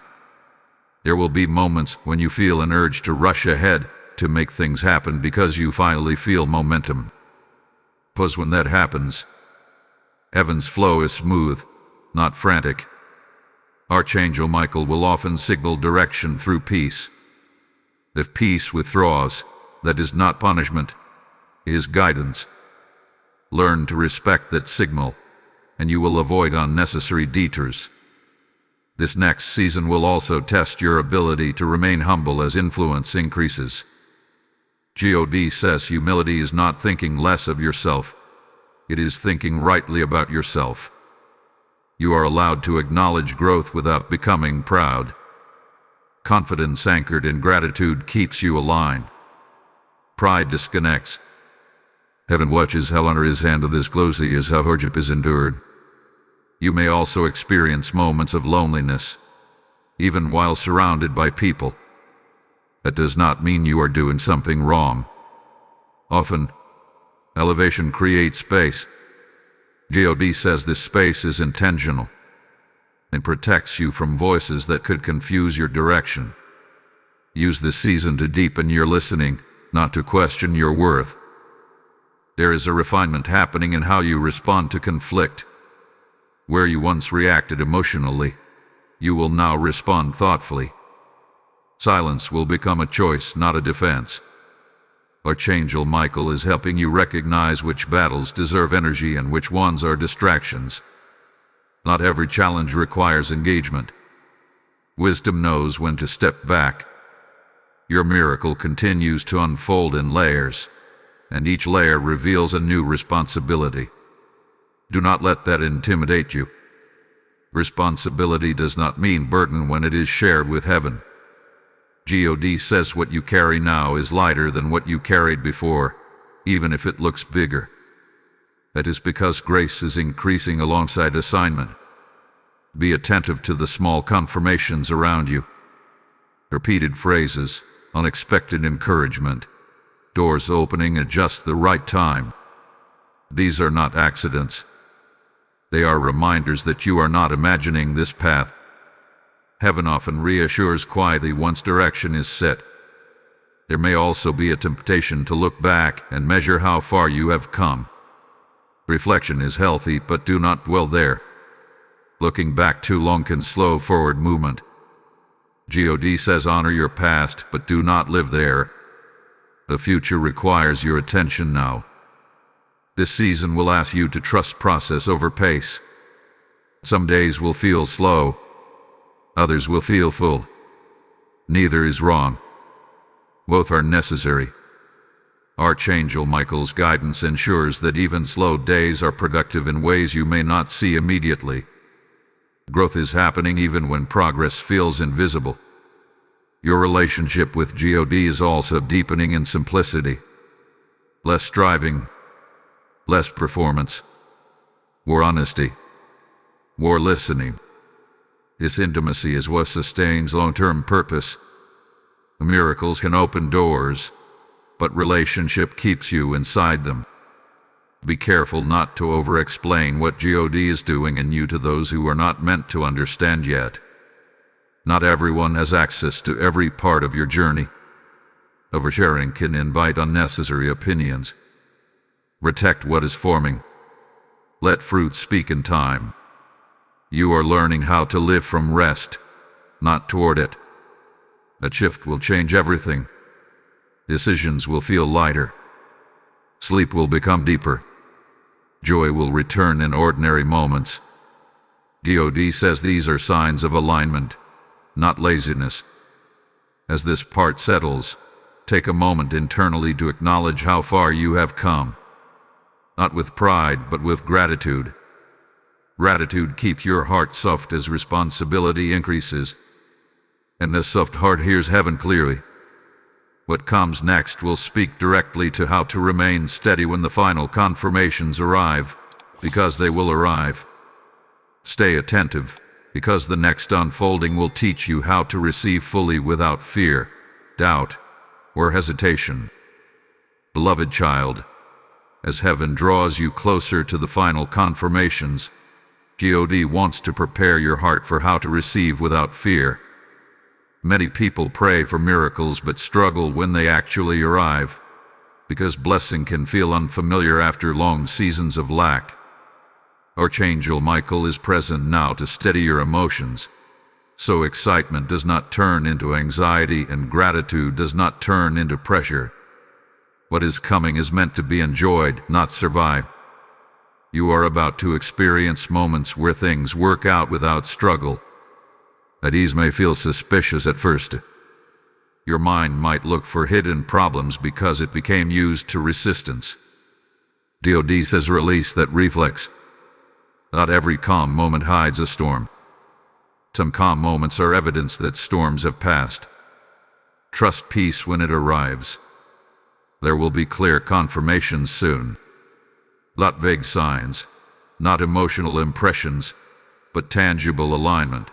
Speaker 1: There will be moments when you feel an urge to rush ahead, to make things happen because you finally feel momentum. Because when that happens, heaven's flow is smooth, not frantic. Archangel Michael will often signal direction through peace. If peace withdraws, that is not punishment, it is guidance. Learn to respect that signal, and you will avoid unnecessary detours. This next season will also test your ability to remain humble as influence increases. God says humility is not thinking less of yourself, it is thinking rightly about yourself. You are allowed to acknowledge growth without becoming proud. Confidence anchored in gratitude keeps you aligned. Pride disconnects. Heaven watches how under his hand of this closely as how hardship is endured. You may also experience moments of loneliness, even while surrounded by people. That does not mean you are doing something wrong. Often, elevation creates space. God says this space is intentional and protects you from voices that could confuse your direction. Use this season to deepen your listening, not to question your worth. There is a refinement happening in how you respond to conflict. Where you once reacted emotionally, you will now respond thoughtfully. Silence will become a choice, not a defense. Archangel Michael is helping you recognize which battles deserve energy and which ones are distractions. Not every challenge requires engagement. Wisdom knows when to step back. Your miracle continues to unfold in layers, and each layer reveals a new responsibility. Do not let that intimidate you. Responsibility does not mean burden when it is shared with heaven. God says what you carry now is lighter than what you carried before, even if it looks bigger. That is because grace is increasing alongside assignment. Be attentive to the small confirmations around you. Repeated phrases, unexpected encouragement, doors opening at just the right time. These are not accidents. They are reminders that you are not imagining this path. Heaven often reassures quietly once direction is set. There may also be a temptation to look back and measure how far you have come. Reflection is healthy, but do not dwell there. Looking back too long can slow forward movement. God says honor your past, but do not live there. The future requires your attention now. This season will ask you to trust process over pace. Some days will feel slow. Others will feel full. Neither is wrong. Both are necessary. Archangel Michael's guidance ensures that even slow days are productive in ways you may not see immediately. Growth is happening even when progress feels invisible. Your relationship with God is also deepening in simplicity. Less striving, less performance, more honesty, more listening. This intimacy is what sustains long-term purpose. Miracles can open doors, but relationship keeps you inside them. Be careful not to over-explain what God is doing in you to those who are not meant to understand yet. Not everyone has access to every part of your journey. Oversharing can invite unnecessary opinions. Protect what is forming. Let fruit speak in time. You are learning how to live from rest, not toward it. A shift will change everything. Decisions will feel lighter. Sleep will become deeper. Joy will return in ordinary moments. God says these are signs of alignment, not laziness. As this part settles, take a moment internally to acknowledge how far you have come. Not with pride, but with gratitude. Gratitude keeps your heart soft as responsibility increases. And the soft heart hears heaven clearly. What comes next will speak directly to how to remain steady when the final confirmations arrive, because they will arrive. Stay attentive, because the next unfolding will teach you how to receive fully without fear, doubt, or hesitation. Beloved child, as heaven draws you closer to the final confirmations, God wants to prepare your heart for how to receive without fear. Many people pray for miracles but struggle when they actually arrive, because blessing can feel unfamiliar after long seasons of lack. Archangel Michael is present now to steady your emotions, so excitement does not turn into anxiety and gratitude does not turn into pressure. What is coming is meant to be enjoyed, not survived. You are about to experience moments where things work out without struggle. At ease may feel suspicious at first. Your mind might look for hidden problems because it became used to resistance. God says release that reflex. Not every calm moment hides a storm. Some calm moments are evidence that storms have passed. Trust peace when it arrives. There will be clear confirmations soon. Not vague signs, not emotional impressions, but tangible alignment.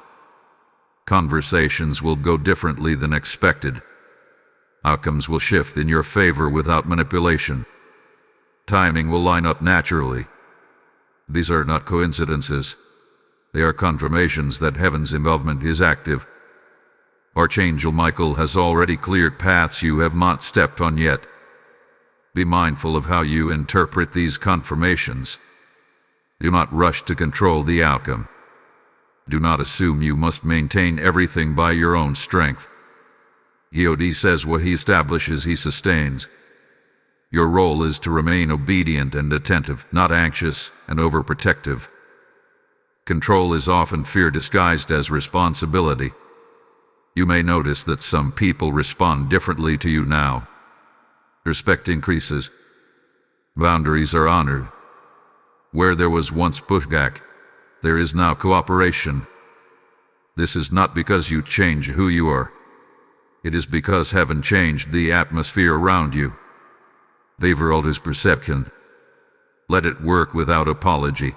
Speaker 1: Conversations will go differently than expected. Outcomes will shift in your favor without manipulation. Timing will line up naturally. These are not coincidences. They are confirmations that heaven's involvement is active. Archangel Michael has already cleared paths you have not stepped on yet. Be mindful of how you interpret these confirmations. Do not rush to control the outcome. Do not assume you must maintain everything by your own strength. God says what he establishes, he sustains. Your role is to remain obedient and attentive, not anxious and overprotective. Control is often fear disguised as responsibility. You may notice that some people respond differently to you now. Respect increases. Boundaries are honored. Where there was once pushback, there is now cooperation. This is not because you change who you are. It is because heaven changed the atmosphere around you. Favor alters perception. Let it work without apology.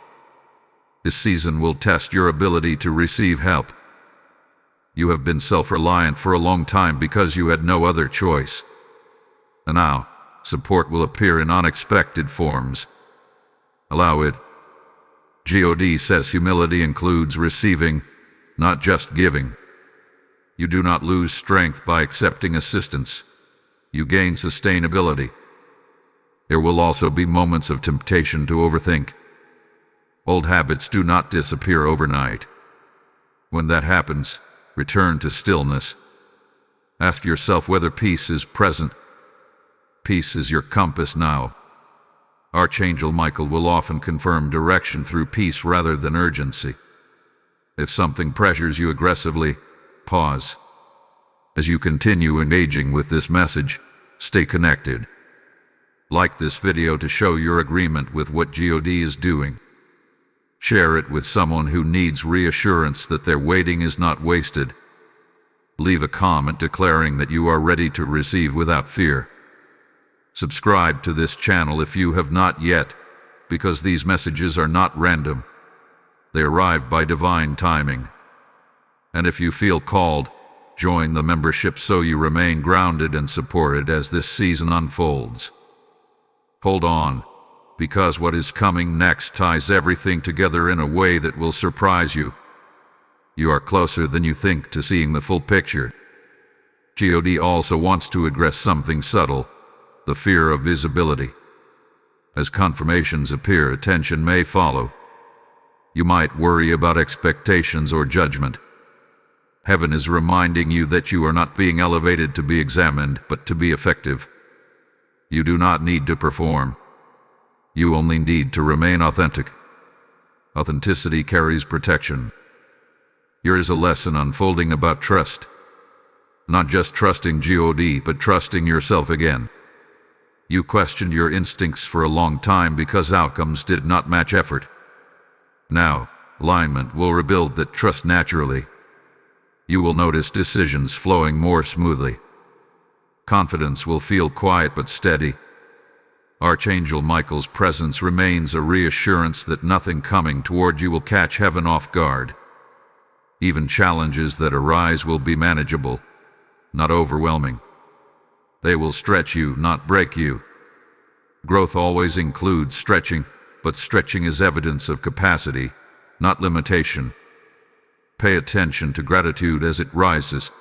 Speaker 1: This season will test your ability to receive help. You have been self-reliant for a long time because you had no other choice. And now, support will appear in unexpected forms. Allow it. God says humility includes receiving, not just giving. You do not lose strength by accepting assistance. You gain sustainability. There will also be moments of temptation to overthink. Old habits do not disappear overnight. When that happens, return to stillness. Ask yourself whether peace is present. Peace is your compass now. Archangel Michael will often confirm direction through peace rather than urgency. If something pressures you aggressively, pause. As you continue engaging with this message, stay connected. Like this video to show your agreement with what God is doing. Share it with someone who needs reassurance that their waiting is not wasted. Leave a comment declaring that you are ready to receive without fear. Subscribe to this channel if you have not yet, because these messages are not random. They arrive by divine timing. And if you feel called, join the membership so you remain grounded and supported as this season unfolds. Hold on, because what is coming next ties everything together in a way that will surprise you. You are closer than you think to seeing the full picture. God also wants to address something subtle, the fear of visibility. As confirmations appear, attention may follow. You might worry about expectations or judgment. Heaven is reminding you that you are not being elevated to be examined, but to be effective. You do not need to perform. You only need to remain authentic. Authenticity carries protection. Here is a lesson unfolding about trust. Not just trusting God, but trusting yourself again. You questioned your instincts for a long time because outcomes did not match effort. Now, alignment will rebuild that trust naturally. You will notice decisions flowing more smoothly. Confidence will feel quiet but steady. Archangel Michael's presence remains a reassurance that nothing coming toward you will catch heaven off guard. Even challenges that arise will be manageable, not overwhelming. They will stretch you, not break you. Growth always includes stretching, but stretching is evidence of capacity, not limitation. Pay attention to gratitude as it rises.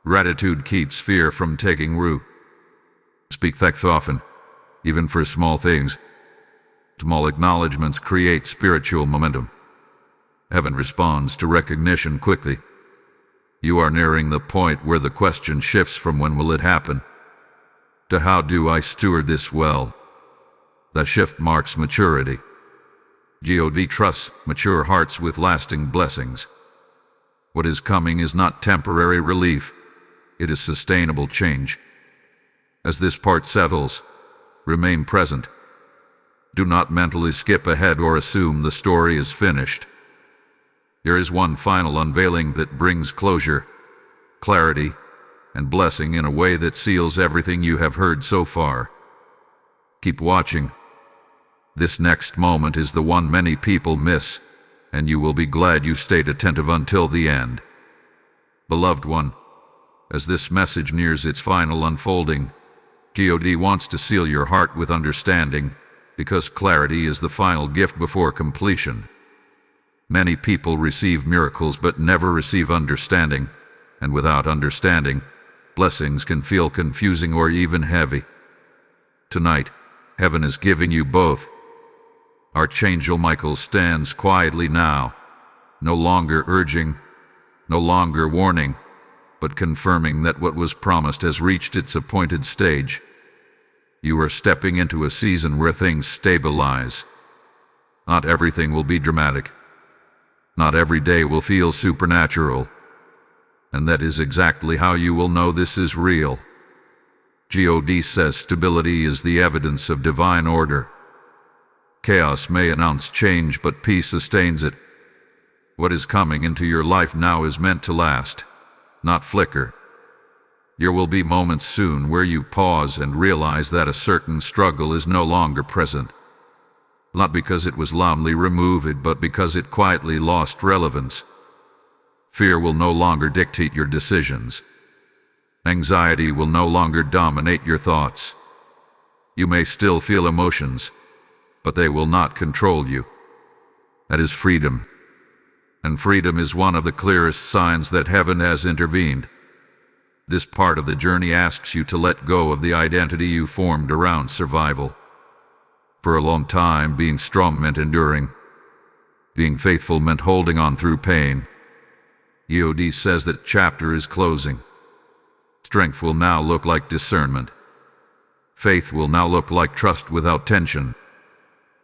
Speaker 1: Gratitude keeps fear from taking root. Speak thanks often, even for small things. Small acknowledgments create spiritual momentum. Heaven responds to recognition quickly. You are nearing the point where the question shifts from when will it happen to how do I steward this well. The shift marks maturity. God trusts mature hearts with lasting blessings. What is coming is not temporary relief, it is sustainable change. As this part settles, remain present. Do not mentally skip ahead or assume the story is finished. There is one final unveiling that brings closure, clarity, and blessing in a way that seals everything you have heard so far. Keep watching. This next moment is the one many people miss, and you will be glad you stayed attentive until the end. Beloved one, as this message nears its final unfolding, God wants to seal your heart with understanding, because clarity is the final gift before completion. Many people receive miracles but never receive understanding, and without understanding, blessings can feel confusing or even heavy. Tonight, heaven is giving you both. Archangel Michael stands quietly now, no longer urging, no longer warning, but confirming that what was promised has reached its appointed stage. You are stepping into a season where things stabilize. Not everything will be dramatic. Not every day will feel supernatural. And that is exactly how you will know this is real. God says stability is the evidence of divine order. Chaos may announce change, but peace sustains it. What is coming into your life now is meant to last, not flicker. There will be moments soon where you pause and realize that a certain struggle is no longer present. Not because it was loudly removed, but because it quietly lost relevance. Fear will no longer dictate your decisions. Anxiety will no longer dominate your thoughts. You may still feel emotions, but they will not control you. That is freedom. And freedom is one of the clearest signs that heaven has intervened. This part of the journey asks you to let go of the identity you formed around survival. For a long time, being strong meant enduring. Being faithful meant holding on through pain. God says that chapter is closing. Strength will now look like discernment. Faith will now look like trust without tension.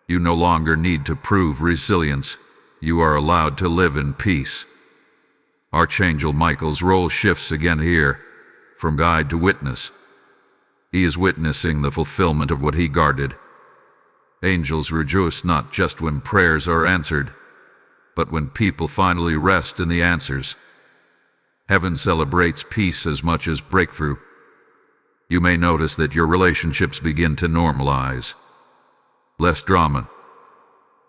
Speaker 1: You no longer need to prove resilience. You are allowed to live in peace. Archangel Michael's role shifts again here, from guide to witness. He is witnessing the fulfillment of what he guarded. Angels rejoice not just when prayers are answered, but when people finally rest in the answers. Heaven celebrates peace as much as breakthrough. You may notice that your relationships begin to normalize. Less drama,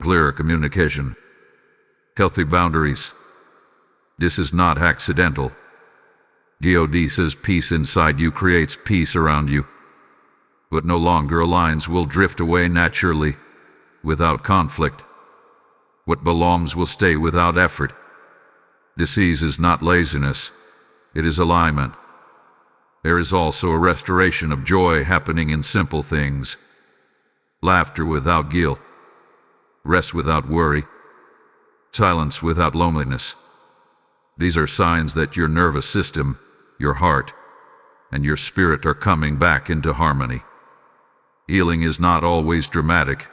Speaker 1: clearer communication, healthy boundaries. This is not accidental. God says peace inside you creates peace around you. What no longer aligns will drift away naturally, without conflict. What belongs will stay without effort. Disease is not laziness, it is alignment. There is also a restoration of joy happening in simple things. laughter without guilt, rest without worry, silence without loneliness. These are signs that your nervous system, your heart, and your spirit are coming back into harmony. Healing is not always dramatic.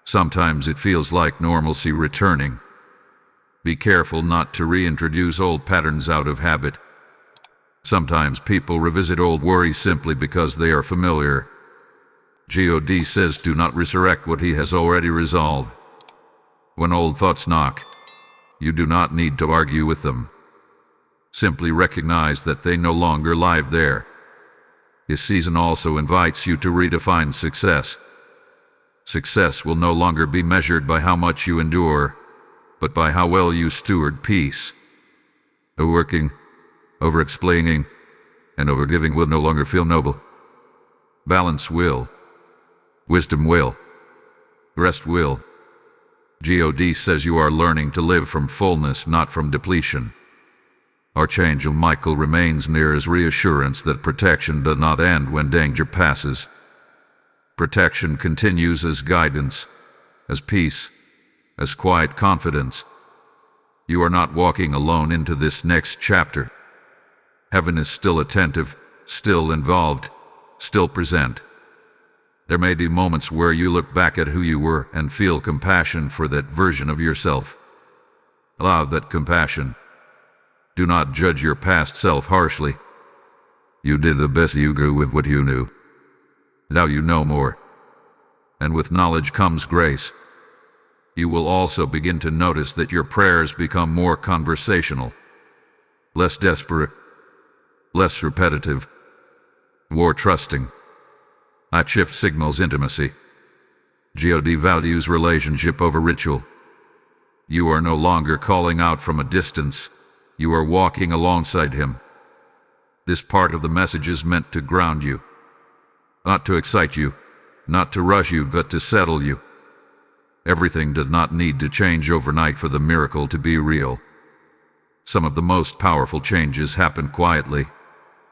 Speaker 1: Sometimes it feels like normalcy returning. Be careful not to reintroduce old patterns out of habit. Sometimes people revisit old worries simply because they are familiar. God says do not resurrect what he has already resolved. When old thoughts knock, you do not need to argue with them. Simply recognize that they no longer live there. This season also invites you to redefine success. Success will no longer be measured by how much you endure, but by how well you steward peace. Overworking, over-explaining, and overgiving will no longer feel noble. Balance will. Wisdom will. Rest will. God says you are learning to live from fullness, not from depletion. Archangel Michael remains near as reassurance that protection does not end when danger passes. Protection continues as guidance, as peace, as quiet confidence. You are not walking alone into this next chapter. Heaven is still attentive, still involved, still present. There may be moments where you look back at who you were and feel compassion for that version of yourself. Allow that compassion. Do not judge your past self harshly. You did the best you could with what you knew. Now you know more. And with knowledge comes grace. You will also begin to notice that your prayers become more conversational, less desperate, less repetitive, more trusting. That shift signals intimacy. God values relationship over ritual. You are no longer calling out from a distance. You are walking alongside him. This part of the message is meant to ground you, not to excite you, not to rush you, but to settle you. Everything does not need to change overnight for the miracle to be real. Some of the most powerful changes happen quietly,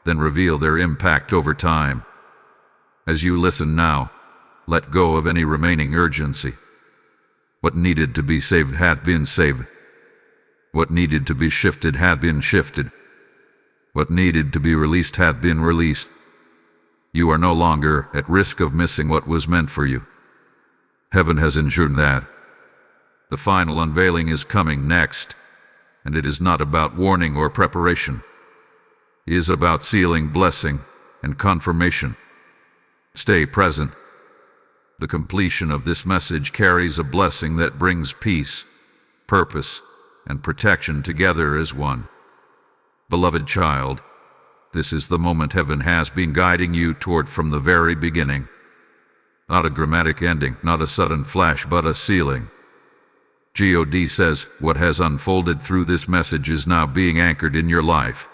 Speaker 1: then reveal their impact over time. As you listen now, let go of any remaining urgency. What needed to be saved hath been saved. What needed to be shifted hath been shifted. What needed to be released hath been released. You are no longer at risk of missing what was meant for you. Heaven has ensured that. The final unveiling is coming next, and it is not about warning or preparation. It is about sealing, blessing, and confirmation. Stay present. The completion of this message carries a blessing that brings peace, purpose, and protection together as one. Beloved child, this is the moment heaven has been guiding you toward from the very beginning. Not a dramatic ending, not a sudden flash, but a sealing. God says what has unfolded through this message is now being anchored in your life.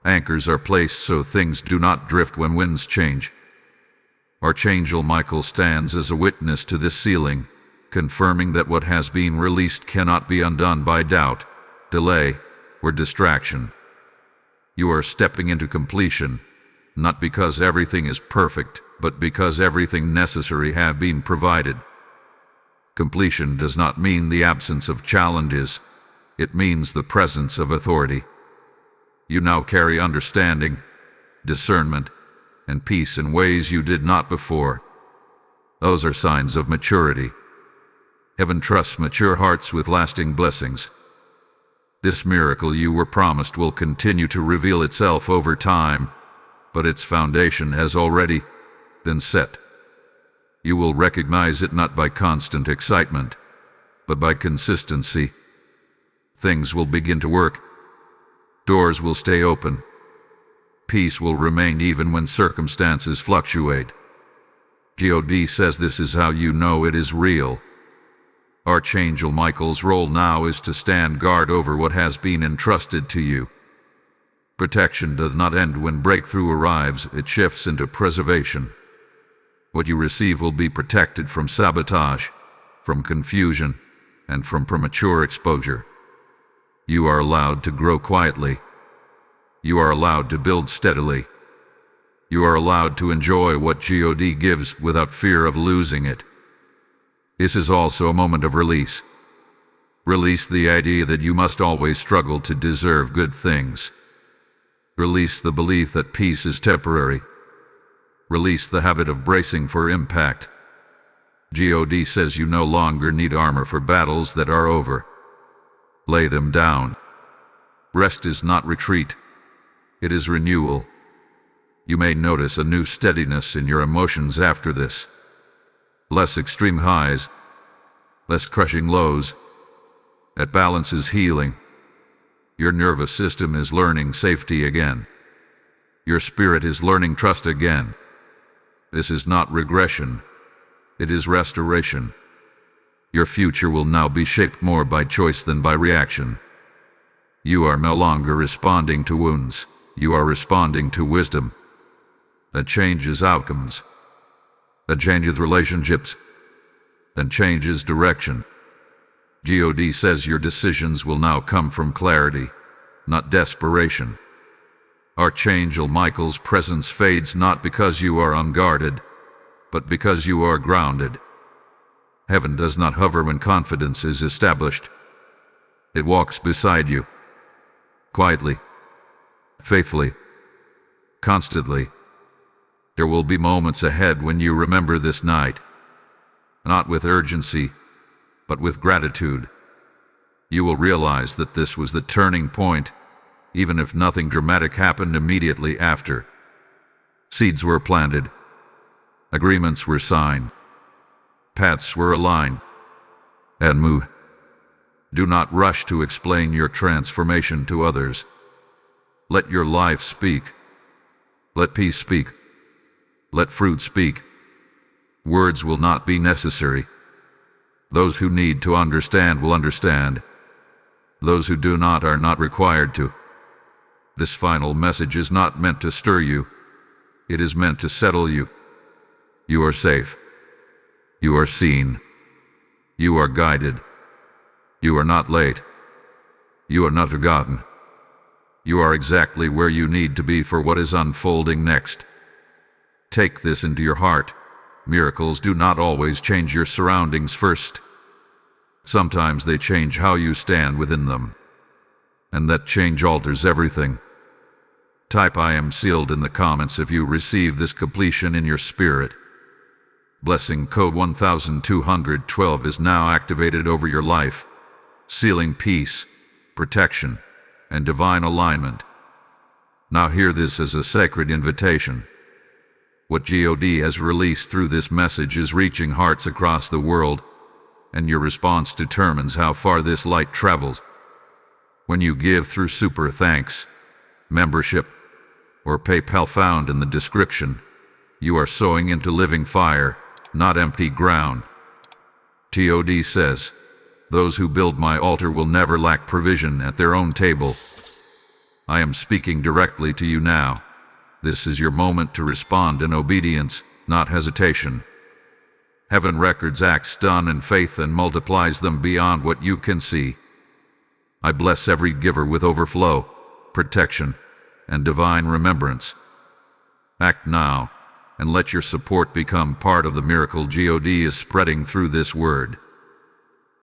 Speaker 1: Anchors are placed so things do not drift when winds change. Archangel Michael stands as a witness to this sealing, confirming that what has been released cannot be undone by doubt, delay, or distraction. You are stepping into completion, not because everything is perfect, but because everything necessary has been provided. Completion does not mean the absence of challenges. It means the presence of authority. You now carry understanding, discernment, and peace in ways you did not before. Those are signs of maturity. Heaven trusts mature hearts with lasting blessings. This miracle you were promised will continue to reveal itself over time, but its foundation has already been set. You will recognize it not by constant excitement, but by consistency. Things will begin to work. Doors will stay open. Peace will remain even when circumstances fluctuate. God says this is how you know it is real. Archangel Michael's role now is to stand guard over what has been entrusted to you. Protection does not end when breakthrough arrives, it shifts into preservation. What you receive will be protected from sabotage, from confusion, and from premature exposure. You are allowed to grow quietly. You are allowed to build steadily. You are allowed to enjoy what God gives without fear of losing it. This is also a moment of release. Release the idea that you must always struggle to deserve good things. Release the belief that peace is temporary. Release the habit of bracing for impact. God says you no longer need armor for battles that are over. Lay them down. Rest is not retreat. It is renewal. You may notice a new steadiness in your emotions after this. Less extreme highs, less crushing lows. That balance is healing. Your nervous system is learning safety again. Your spirit is learning trust again. This is not regression. It is restoration. Your future will now be shaped more by choice than by reaction. You are no longer responding to wounds. You are responding to wisdom. That changes outcomes. That changes relationships. That changes direction. God says your decisions will now come from clarity, not desperation. Archangel Michael's presence fades not because you are unguarded, but because you are grounded. Heaven does not hover when confidence is established. It walks beside you, quietly, faithfully, constantly. There will be moments ahead when you remember this night, not with urgency, but with gratitude. You will realize that this was the turning point, even if nothing dramatic happened immediately after. Seeds were planted, agreements were signed, paths were aligned, and move. Do not rush to explain your transformation to others. Let your life speak. Let peace speak. Let fruit speak. Words will not be necessary. Those who need to understand will understand. Those who do not are not required to. This final message is not meant to stir you. It is meant to settle you. You are safe. You are seen. You are guided. You are not late. You are not forgotten. You are exactly where you need to be for what is unfolding next. Take this into your heart. Miracles do not always change your surroundings first. Sometimes they change how you stand within them. And that change alters everything. Type "I am sealed" in the comments if you receive this completion in your spirit. Blessing code 1212 is now activated over your life, sealing peace, protection, and divine alignment. Now hear this as a sacred invitation. What God has released through this message is reaching hearts across the world, and your response determines how far this light travels. When you give through super thanks, membership, or PayPal found in the description, you are sowing into living fire, not empty ground. God says, "Those who build my altar will never lack provision at their own table." I am speaking directly to you now. This is your moment to respond in obedience, not hesitation. Heaven records acts done in faith and multiplies them beyond what you can see. I bless every giver with overflow, protection, and divine remembrance. Act now, and let your support become part of the miracle God is spreading through this word.